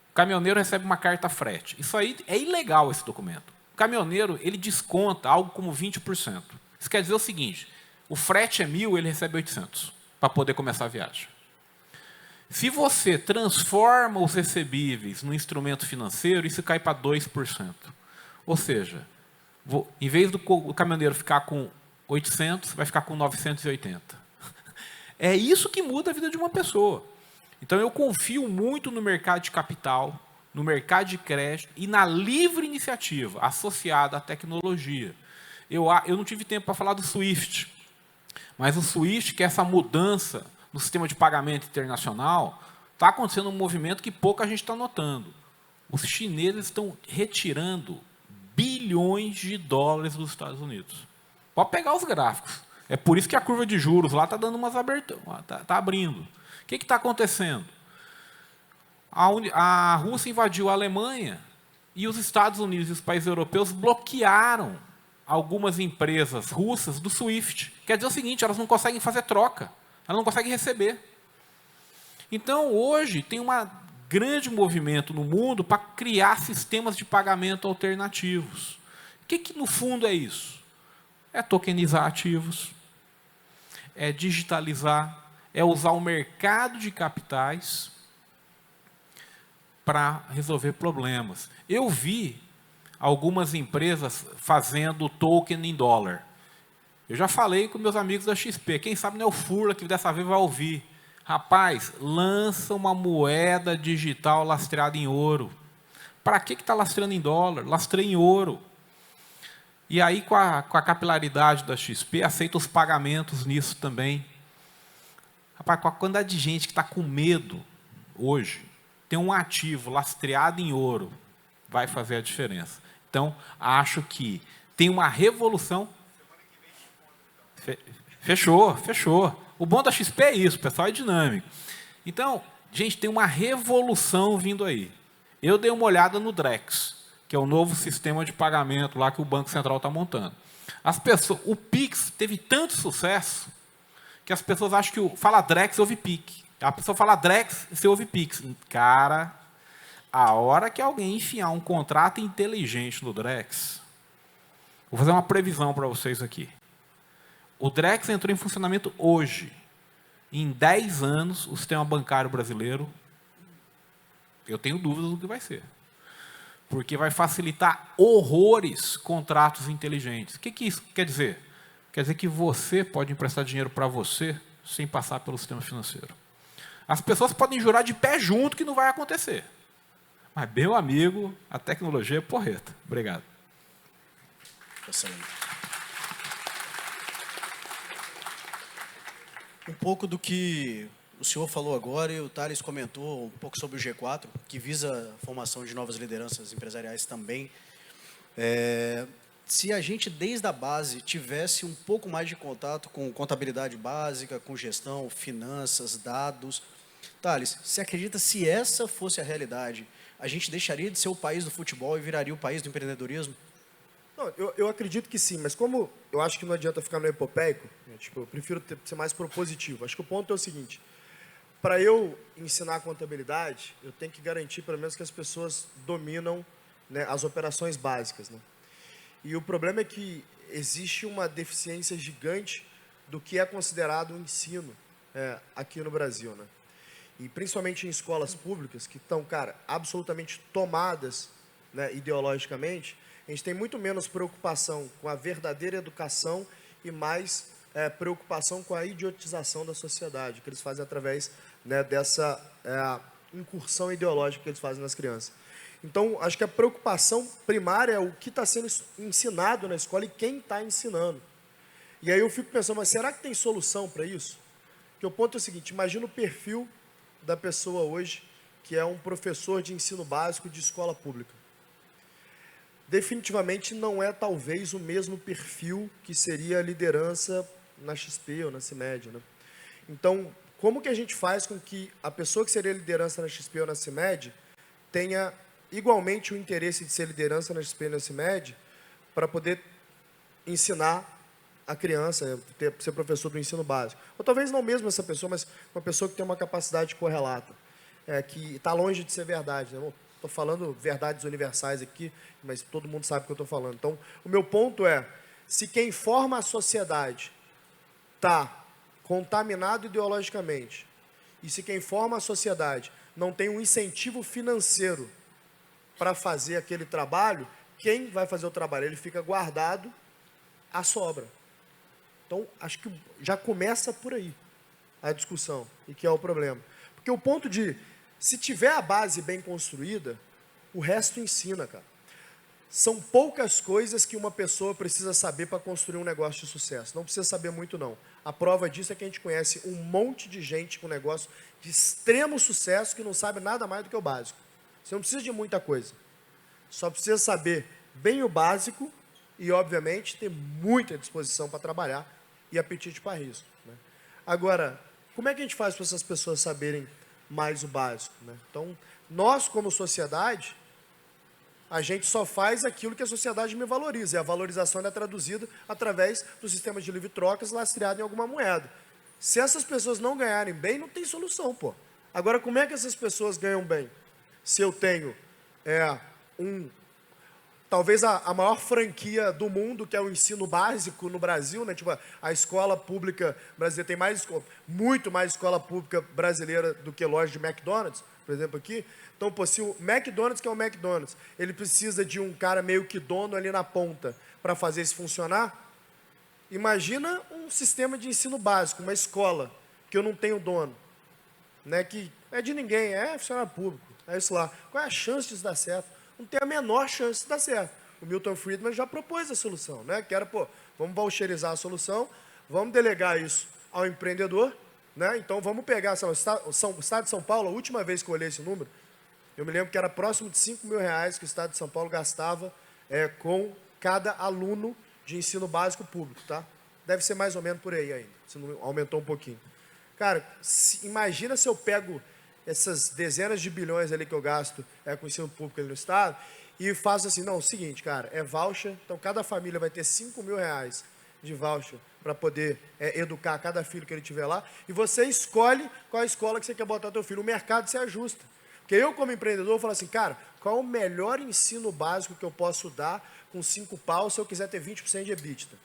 O caminhoneiro recebe uma carta frete. Isso aí é ilegal, esse documento. O caminhoneiro, ele desconta algo como 20%. Isso quer dizer o seguinte, o frete é 1.000, ele recebe 800 para poder começar a viagem. Se você transforma os recebíveis no instrumento financeiro, isso cai para 2%. Ou seja, em vez do caminhoneiro ficar com 800, vai ficar com 980. É isso que muda a vida de uma pessoa. Então, eu confio muito no mercado de capital, no mercado de crédito e na livre iniciativa associada à tecnologia. Eu não tive tempo para falar do SWIFT, mas o SWIFT, que é essa mudança no sistema de pagamento internacional, está acontecendo um movimento que pouca gente está notando. Os chineses estão retirando bilhões de dólares dos Estados Unidos. Pode pegar os gráficos. É por isso que a curva de juros lá está dando umas aberturas, está abrindo. O que está acontecendo? A Rússia invadiu a Alemanha e os Estados Unidos e os países europeus bloquearam algumas empresas russas do SWIFT. Quer dizer o seguinte, elas não conseguem fazer troca. Ela não consegue receber. Então, hoje, tem um grande movimento no mundo para criar sistemas de pagamento alternativos. O que, no fundo, é isso? É tokenizar ativos, é digitalizar, é usar o mercado de capitais para resolver problemas. Eu vi algumas empresas fazendo token em dólar. Eu já falei com meus amigos da XP, quem sabe não é o Furla que dessa vez vai ouvir. Rapaz, lança uma moeda digital lastreada em ouro. Para que está lastreando em dólar? Lastreia em ouro. E aí, com a capilaridade da XP, aceita os pagamentos nisso também. Rapaz, com a quantidade de gente que está com medo hoje, ter um ativo lastreado em ouro vai fazer a diferença. Então, acho que tem uma revolução. Fechou. O bom da XP é isso, o pessoal é dinâmico. Então, gente, tem uma revolução vindo aí. Eu dei uma olhada no Drex, que é o novo sistema de pagamento lá que o Banco Central está montando. O Pix teve tanto sucesso que as pessoas acham que fala Drex, ouve Pix. A pessoa fala Drex, você ouve Pix. Cara, a hora que alguém enfiar um contrato inteligente no Drex, vou fazer uma previsão para vocês aqui. O Drex entrou em funcionamento hoje. Em 10 anos, o sistema bancário brasileiro Eu tenho dúvidas do que vai ser. Porque vai facilitar horrores contratos inteligentes. O que isso quer dizer? Quer dizer que você pode emprestar dinheiro para você sem passar pelo sistema financeiro. As pessoas podem jurar de pé junto que não vai acontecer. Mas, meu amigo, a tecnologia é porreta. Obrigado. Excelente. Um pouco do que o senhor falou agora e o Thales comentou um pouco sobre o G4, que visa a formação de novas lideranças empresariais também. Se a gente, desde a base, tivesse um pouco mais de contato com contabilidade básica, com gestão, finanças, dados... Thales, você acredita, se essa fosse a realidade, a gente deixaria de ser o país do futebol e viraria o país do empreendedorismo? Não, eu acredito que sim, mas como eu acho que não adianta ficar no epopeico, né, tipo, eu prefiro ser mais propositivo. Acho que o ponto é o seguinte: para eu ensinar contabilidade, eu tenho que garantir, pelo menos, que as pessoas dominam, né, as operações básicas. Né? E o problema é que existe uma deficiência gigante do que é considerado o ensino aqui no Brasil. Né? E principalmente em escolas públicas, que estão, cara, absolutamente tomadas, né, ideologicamente, a gente tem muito menos preocupação com a verdadeira educação e mais preocupação com a idiotização da sociedade, que eles fazem através, né, dessa incursão ideológica que eles fazem nas crianças. Então, acho que a preocupação primária é o que está sendo ensinado na escola e quem está ensinando. E aí eu fico pensando, mas será que tem solução para isso? Porque o ponto é o seguinte: imagina o perfil da pessoa hoje que é um professor de ensino básico de escola pública. Definitivamente não é, talvez, o mesmo perfil que seria a liderança na XP ou na CIMED. Né? Então, como que a gente faz com que a pessoa que seria liderança na XP ou na CIMED tenha igualmente o interesse de ser liderança na XP e na CIMED para poder ensinar a criança, ser professor do ensino básico? Ou talvez não mesmo essa pessoa, mas uma pessoa que tem uma capacidade correlata, que está longe de ser verdade. Né? Estou falando verdades universais aqui, mas todo mundo sabe o que eu estou falando. Então, o meu ponto é, se quem forma a sociedade está contaminado ideologicamente, e se quem forma a sociedade não tem um incentivo financeiro para fazer aquele trabalho, quem vai fazer o trabalho? Ele fica guardado à sobra. Então, acho que já começa por aí a discussão, e que é o problema. Porque o ponto de, se tiver a base bem construída, o resto ensina, cara. São poucas coisas que uma pessoa precisa saber para construir um negócio de sucesso. Não precisa saber muito, não. A prova disso é que a gente conhece um monte de gente com negócio de extremo sucesso que não sabe nada mais do que o básico. Você não precisa de muita coisa. Só precisa saber bem o básico e, obviamente, ter muita disposição para trabalhar e apetite para risco. Né? Agora, como é que a gente faz para essas pessoas saberem mais o básico? Né? Então, nós, como sociedade, a gente só faz aquilo que a sociedade me valoriza. E a valorização é traduzida através do sistema de livre trocas lastreado em alguma moeda. Se essas pessoas não ganharem bem, não tem solução, pô. Agora, como é que essas pessoas ganham bem? Se eu tenho talvez a maior franquia do mundo, que é o ensino básico no Brasil, né? Tipo, a escola pública brasileira tem muito mais escola pública brasileira do que loja de McDonald's, por exemplo, aqui. Então, pô, se o McDonald's, que é o McDonald's, ele precisa de um cara meio que dono ali na ponta para fazer isso funcionar, imagina um sistema de ensino básico, uma escola, que eu não tenho dono, né? Que é de ninguém, é funcionário público, é isso lá. Qual é a chance disso dar certo? Não tem a menor chance de dar certo. O Milton Friedman já propôs a solução, né? Que era, vamos voucherizar a solução, vamos delegar isso ao empreendedor, né? Então, vamos pegar, o Estado de São Paulo, a última vez que eu olhei esse número, eu me lembro que era próximo de R$5 mil que o Estado de São Paulo gastava com cada aluno de ensino básico público, tá? Deve ser mais ou menos por aí ainda, se não aumentou um pouquinho. Cara, imagina se eu pego essas dezenas de bilhões ali que eu gasto com o ensino público ali no Estado e faço assim, não, é o seguinte, cara, é voucher, então cada família vai ter R$5 mil de voucher para poder educar cada filho que ele tiver lá, e você escolhe qual escola que você quer botar teu filho, o mercado se ajusta. Porque eu, como empreendedor, falo assim, cara, qual é o melhor ensino básico que eu posso dar com 5 paus se eu quiser ter 20% de EBITDA?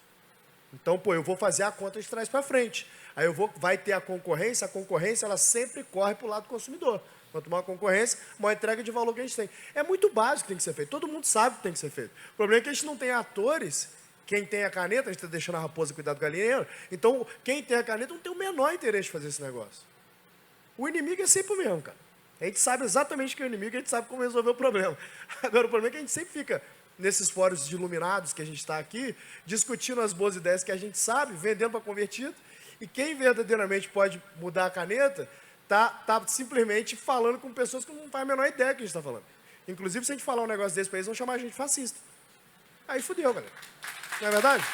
Então, eu vou fazer a conta de trás para frente. Aí vai ter a concorrência ela sempre corre para o lado do consumidor. Quanto maior a concorrência, maior a entrega de valor que a gente tem. É muito básico que tem que ser feito. Todo mundo sabe que tem que ser feito. O problema é que a gente não tem atores. Quem tem a caneta, a gente está deixando a raposa cuidar do galinheiro. Então, quem tem a caneta não tem o menor interesse de fazer esse negócio. O inimigo é sempre o mesmo, cara. A gente sabe exatamente quem é o inimigo, a gente sabe como resolver o problema. Agora, o problema é que a gente sempre fica nesses fóruns de iluminados que a gente está aqui, discutindo as boas ideias que a gente sabe, vendendo para convertido, e quem verdadeiramente pode mudar a caneta tá simplesmente falando com pessoas que não fazem a menor ideia do que a gente está falando. Inclusive, se a gente falar um negócio desse para eles, vão chamar a gente de fascista. Aí fudeu, galera. Não é verdade?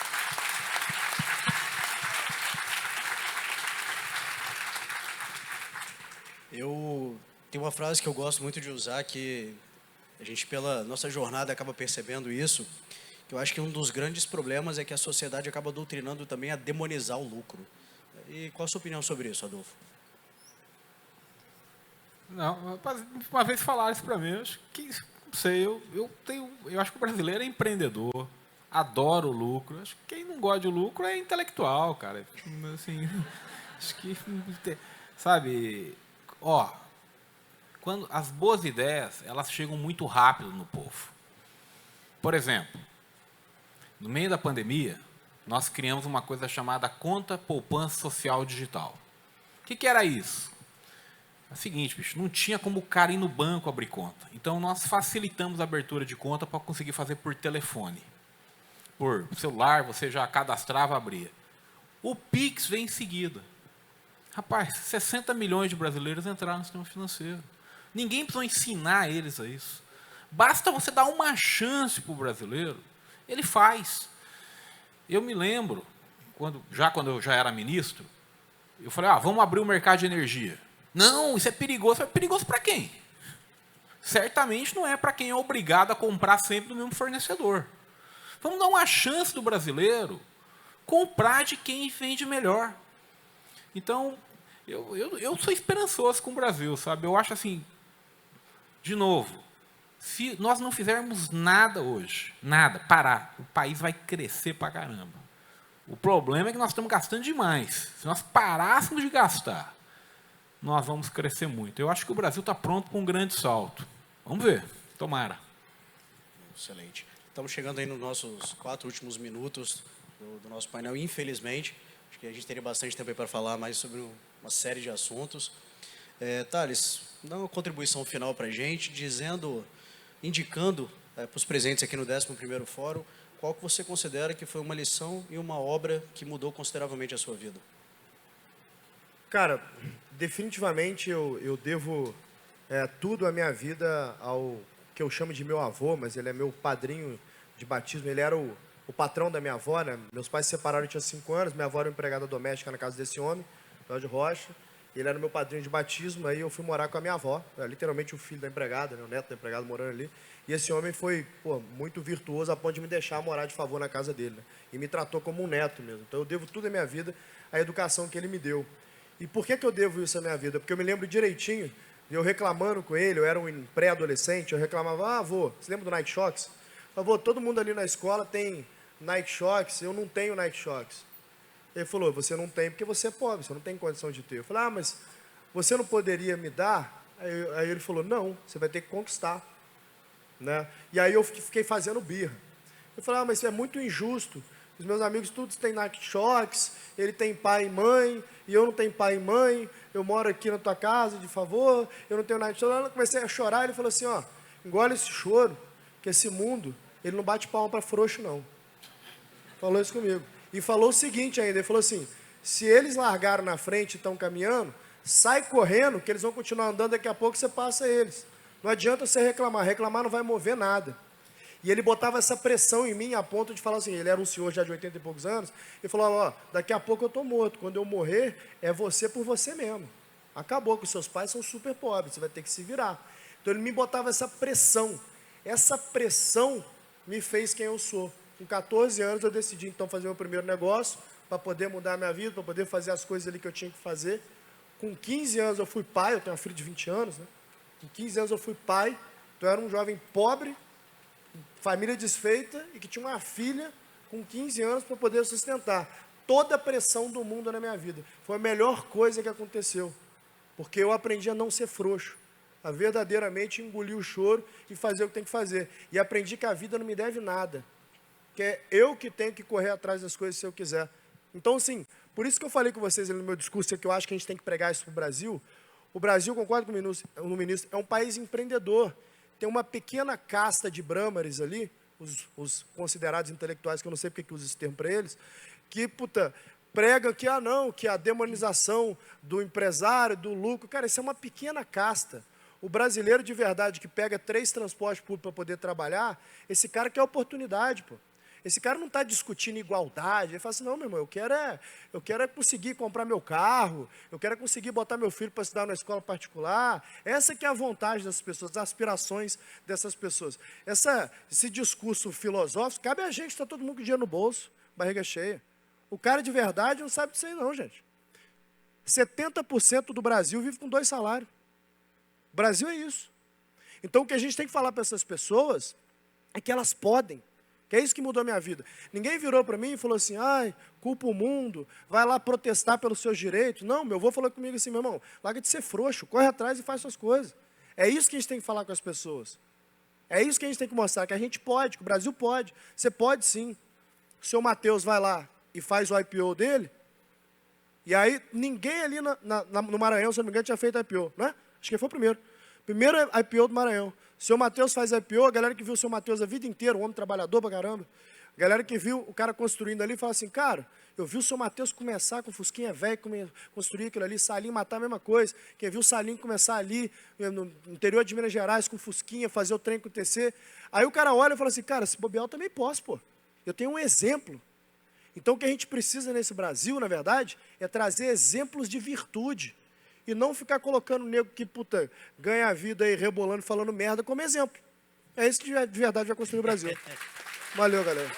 Eu tenho uma frase que eu gosto muito de usar, que a gente, pela nossa jornada, acaba percebendo isso, que eu acho que um dos grandes problemas é que a sociedade acaba doutrinando também a demonizar o lucro. E qual a sua opinião sobre isso, Adolfo? Não, uma vez falaram isso para mim, eu acho que, não sei, eu acho que o brasileiro é empreendedor, adora o lucro. Acho que quem não gosta de lucro é intelectual, cara. Assim, acho que, sabe, quando as boas ideias, elas chegam muito rápido no povo. Por exemplo, no meio da pandemia, nós criamos uma coisa chamada Conta Poupança Social Digital. O que era isso? É o seguinte, bicho, não tinha como o cara ir no banco abrir conta. Então, nós facilitamos a abertura de conta para conseguir fazer por telefone. Por celular, você já cadastrava, abria. O Pix vem em seguida. Rapaz, 60 milhões de brasileiros entraram no sistema financeiro. Ninguém precisou ensinar eles a isso. Basta você dar uma chance para o brasileiro, ele faz. Eu me lembro, quando eu já era ministro, eu falei, vamos abrir o mercado de energia. Não, isso é perigoso. É perigoso para quem? Certamente não é para quem é obrigado a comprar sempre do mesmo fornecedor. Vamos dar uma chance do brasileiro comprar de quem vende melhor. Então, eu sou esperançoso com o Brasil, sabe? Eu acho assim, de novo, se nós não fizermos nada hoje, nada, parar, o país vai crescer pra caramba. O problema é que nós estamos gastando demais. Se nós parássemos de gastar, nós vamos crescer muito. Eu acho que o Brasil está pronto para um grande salto. Vamos ver, tomara. Excelente. Estamos chegando aí nos nossos 4 últimos minutos do nosso painel, infelizmente. Acho que a gente teria bastante tempo aí para falar mais sobre uma série de assuntos. Thales, dá uma contribuição final para a gente, indicando para os presentes aqui no 11º Fórum, qual que você considera que foi uma lição e uma obra que mudou consideravelmente a sua vida? Cara, definitivamente eu devo tudo a minha vida ao que eu chamo de meu avô, mas ele é meu padrinho de batismo. Ele era o patrão da minha avó, né? Meus pais se separaram, eu tinha 5 anos, minha avó era empregada doméstica na casa desse homem, Jorge Rocha. Ele era meu padrinho de batismo, aí eu fui morar com a minha avó, literalmente o filho da empregada, né? O neto da empregada morando ali. E esse homem foi muito virtuoso a ponto de me deixar morar de favor na casa dele, né? E me tratou como um neto mesmo. Então eu devo tudo a minha vida à educação que ele me deu. E por que eu devo isso à minha vida? Porque eu me lembro direitinho, eu reclamando com ele, eu era um pré-adolescente, eu reclamava, avô, você lembra do Nike Shox? Avô, todo mundo ali na escola tem Nike Shox, eu não tenho Nike Shox. Ele falou, você não tem porque você é pobre, você não tem condição de ter. Eu falei, mas você não poderia me dar? Aí ele falou, não, você vai ter que conquistar. Né? E aí eu fiquei fazendo birra. Eu falei, mas isso é muito injusto. Os meus amigos todos têm Nike Shox, ele tem pai e mãe, e eu não tenho pai e mãe, eu moro aqui na tua casa, de favor, eu não tenho Nike Shox. Eu comecei a chorar, ele falou assim, engole esse choro, que esse mundo, ele não bate palma para frouxo, não. Falou isso comigo. E falou o seguinte ainda, ele falou assim, se eles largaram na frente e estão caminhando, sai correndo, que eles vão continuar andando, daqui a pouco você passa eles. Não adianta você reclamar não vai mover nada. E ele botava essa pressão em mim a ponto de falar assim, ele era um senhor já de 80 e poucos anos, e falou, daqui a pouco eu estou morto, quando eu morrer, é você por você mesmo. Acabou, que os seus pais são super pobres, você vai ter que se virar. Então ele me botava essa pressão me fez quem eu sou. Com 14 anos eu decidi então fazer meu primeiro negócio, para poder mudar a minha vida, para poder fazer as coisas ali que eu tinha que fazer. Com 15 anos eu fui pai, eu tenho uma filha de 20 anos, né? Com 15 anos eu fui pai, então eu era um jovem pobre, família desfeita e que tinha uma filha com 15 anos para poder sustentar. Toda a pressão do mundo na minha vida. Foi a melhor coisa que aconteceu, porque eu aprendi a não ser frouxo. a verdadeiramente engolir o choro e fazer o que tem que fazer. E aprendi que a vida não me deve nada, que é eu que tenho que correr atrás das coisas se eu quiser. Então, assim, por isso que eu falei com vocês no meu discurso, que eu acho que a gente tem que pregar isso para o Brasil. O Brasil, concordo com o ministro, é um país empreendedor. Tem uma pequena casta de brahmanes ali, os considerados intelectuais, que eu não sei porque que usa esse termo para eles, que, prega que, que a demonização do empresário, do lucro. Cara, isso é uma pequena casta. O brasileiro de verdade que pega 3 transportes públicos para poder trabalhar, esse cara quer oportunidade, pô. Esse cara não está discutindo igualdade. Ele fala assim, não, meu irmão, eu quero é conseguir comprar meu carro, eu quero é conseguir botar meu filho para estudar na escola particular. Essa que é a vontade dessas pessoas, as aspirações dessas pessoas. Esse discurso filosófico, cabe a gente, está todo mundo com dinheiro no bolso, barriga cheia. O cara de verdade não sabe disso aí não, gente. 70% do Brasil vive com 2 salários. O Brasil é isso. Então, o que a gente tem que falar para essas pessoas é que elas podem. Que é isso que mudou a minha vida. Ninguém virou para mim e falou assim, culpa o mundo, vai lá protestar pelos seus direitos. Não, meu avô falou comigo assim, meu irmão, larga de ser frouxo, corre atrás e faz suas coisas. É isso que a gente tem que falar com as pessoas. É isso que a gente tem que mostrar, que a gente pode, que o Brasil pode. Você pode sim. O seu Matheus vai lá e faz o IPO dele, e aí ninguém ali no Maranhão, se não me engano, tinha feito IPO, né? Acho que foi o primeiro. Primeiro IPO do Maranhão. O seu Matheus faz IPO, a galera que viu o seu Matheus a vida inteira, um homem trabalhador pra caramba, a galera que viu o cara construindo ali, fala assim, cara, eu vi o seu Matheus começar com fusquinha velho, construir aquilo ali, Salim matar a mesma coisa. Quem viu o Salim começar ali, no interior de Minas Gerais, com fusquinha, fazer o trem acontecer. Aí o cara olha e fala assim, cara, se bobear eu também posso, pô. Eu tenho um exemplo. Então o que a gente precisa nesse Brasil, na verdade, é trazer exemplos de virtude. E não ficar colocando o nego que, ganha a vida aí rebolando, falando merda como exemplo. É isso que de verdade vai construir o Brasil. Valeu, galera.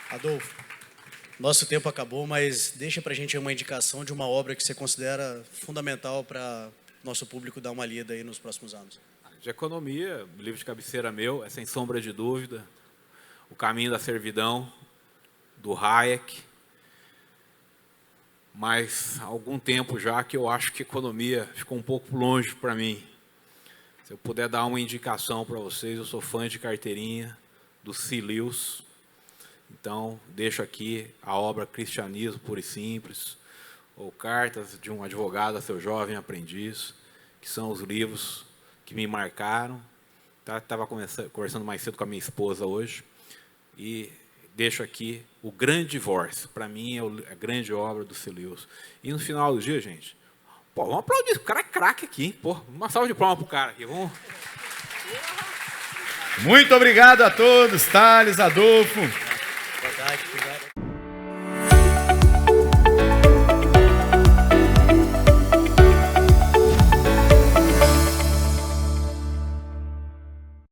Adolfo, nosso tempo acabou, mas deixa pra gente uma indicação de uma obra que você considera fundamental para nosso público dar uma lida aí nos próximos anos. De economia, o livro de cabeceira meu é, sem sombra de dúvida, O Caminho da Servidão, do Hayek. Mas há algum tempo já que eu acho que economia ficou um pouco longe para mim. Se eu puder dar uma indicação para vocês, eu sou fã de carteirinha do C. Lewis. Então, deixo aqui a obra Cristianismo Puro e Simples, ou Cartas de um Advogado a Seu Jovem Aprendiz, que são os livros que me marcaram. Estava conversando mais cedo com a minha esposa hoje, e deixo aqui O Grande Divórcio. Para mim, é a grande obra do C. Lewis. E no final do dia, gente, vamos aplaudir. O cara é craque aqui, hein? Uma salva de palmas pro cara aqui. Vamos. Muito obrigado a todos, Thales, Adolfo. Boa tarde, obrigado.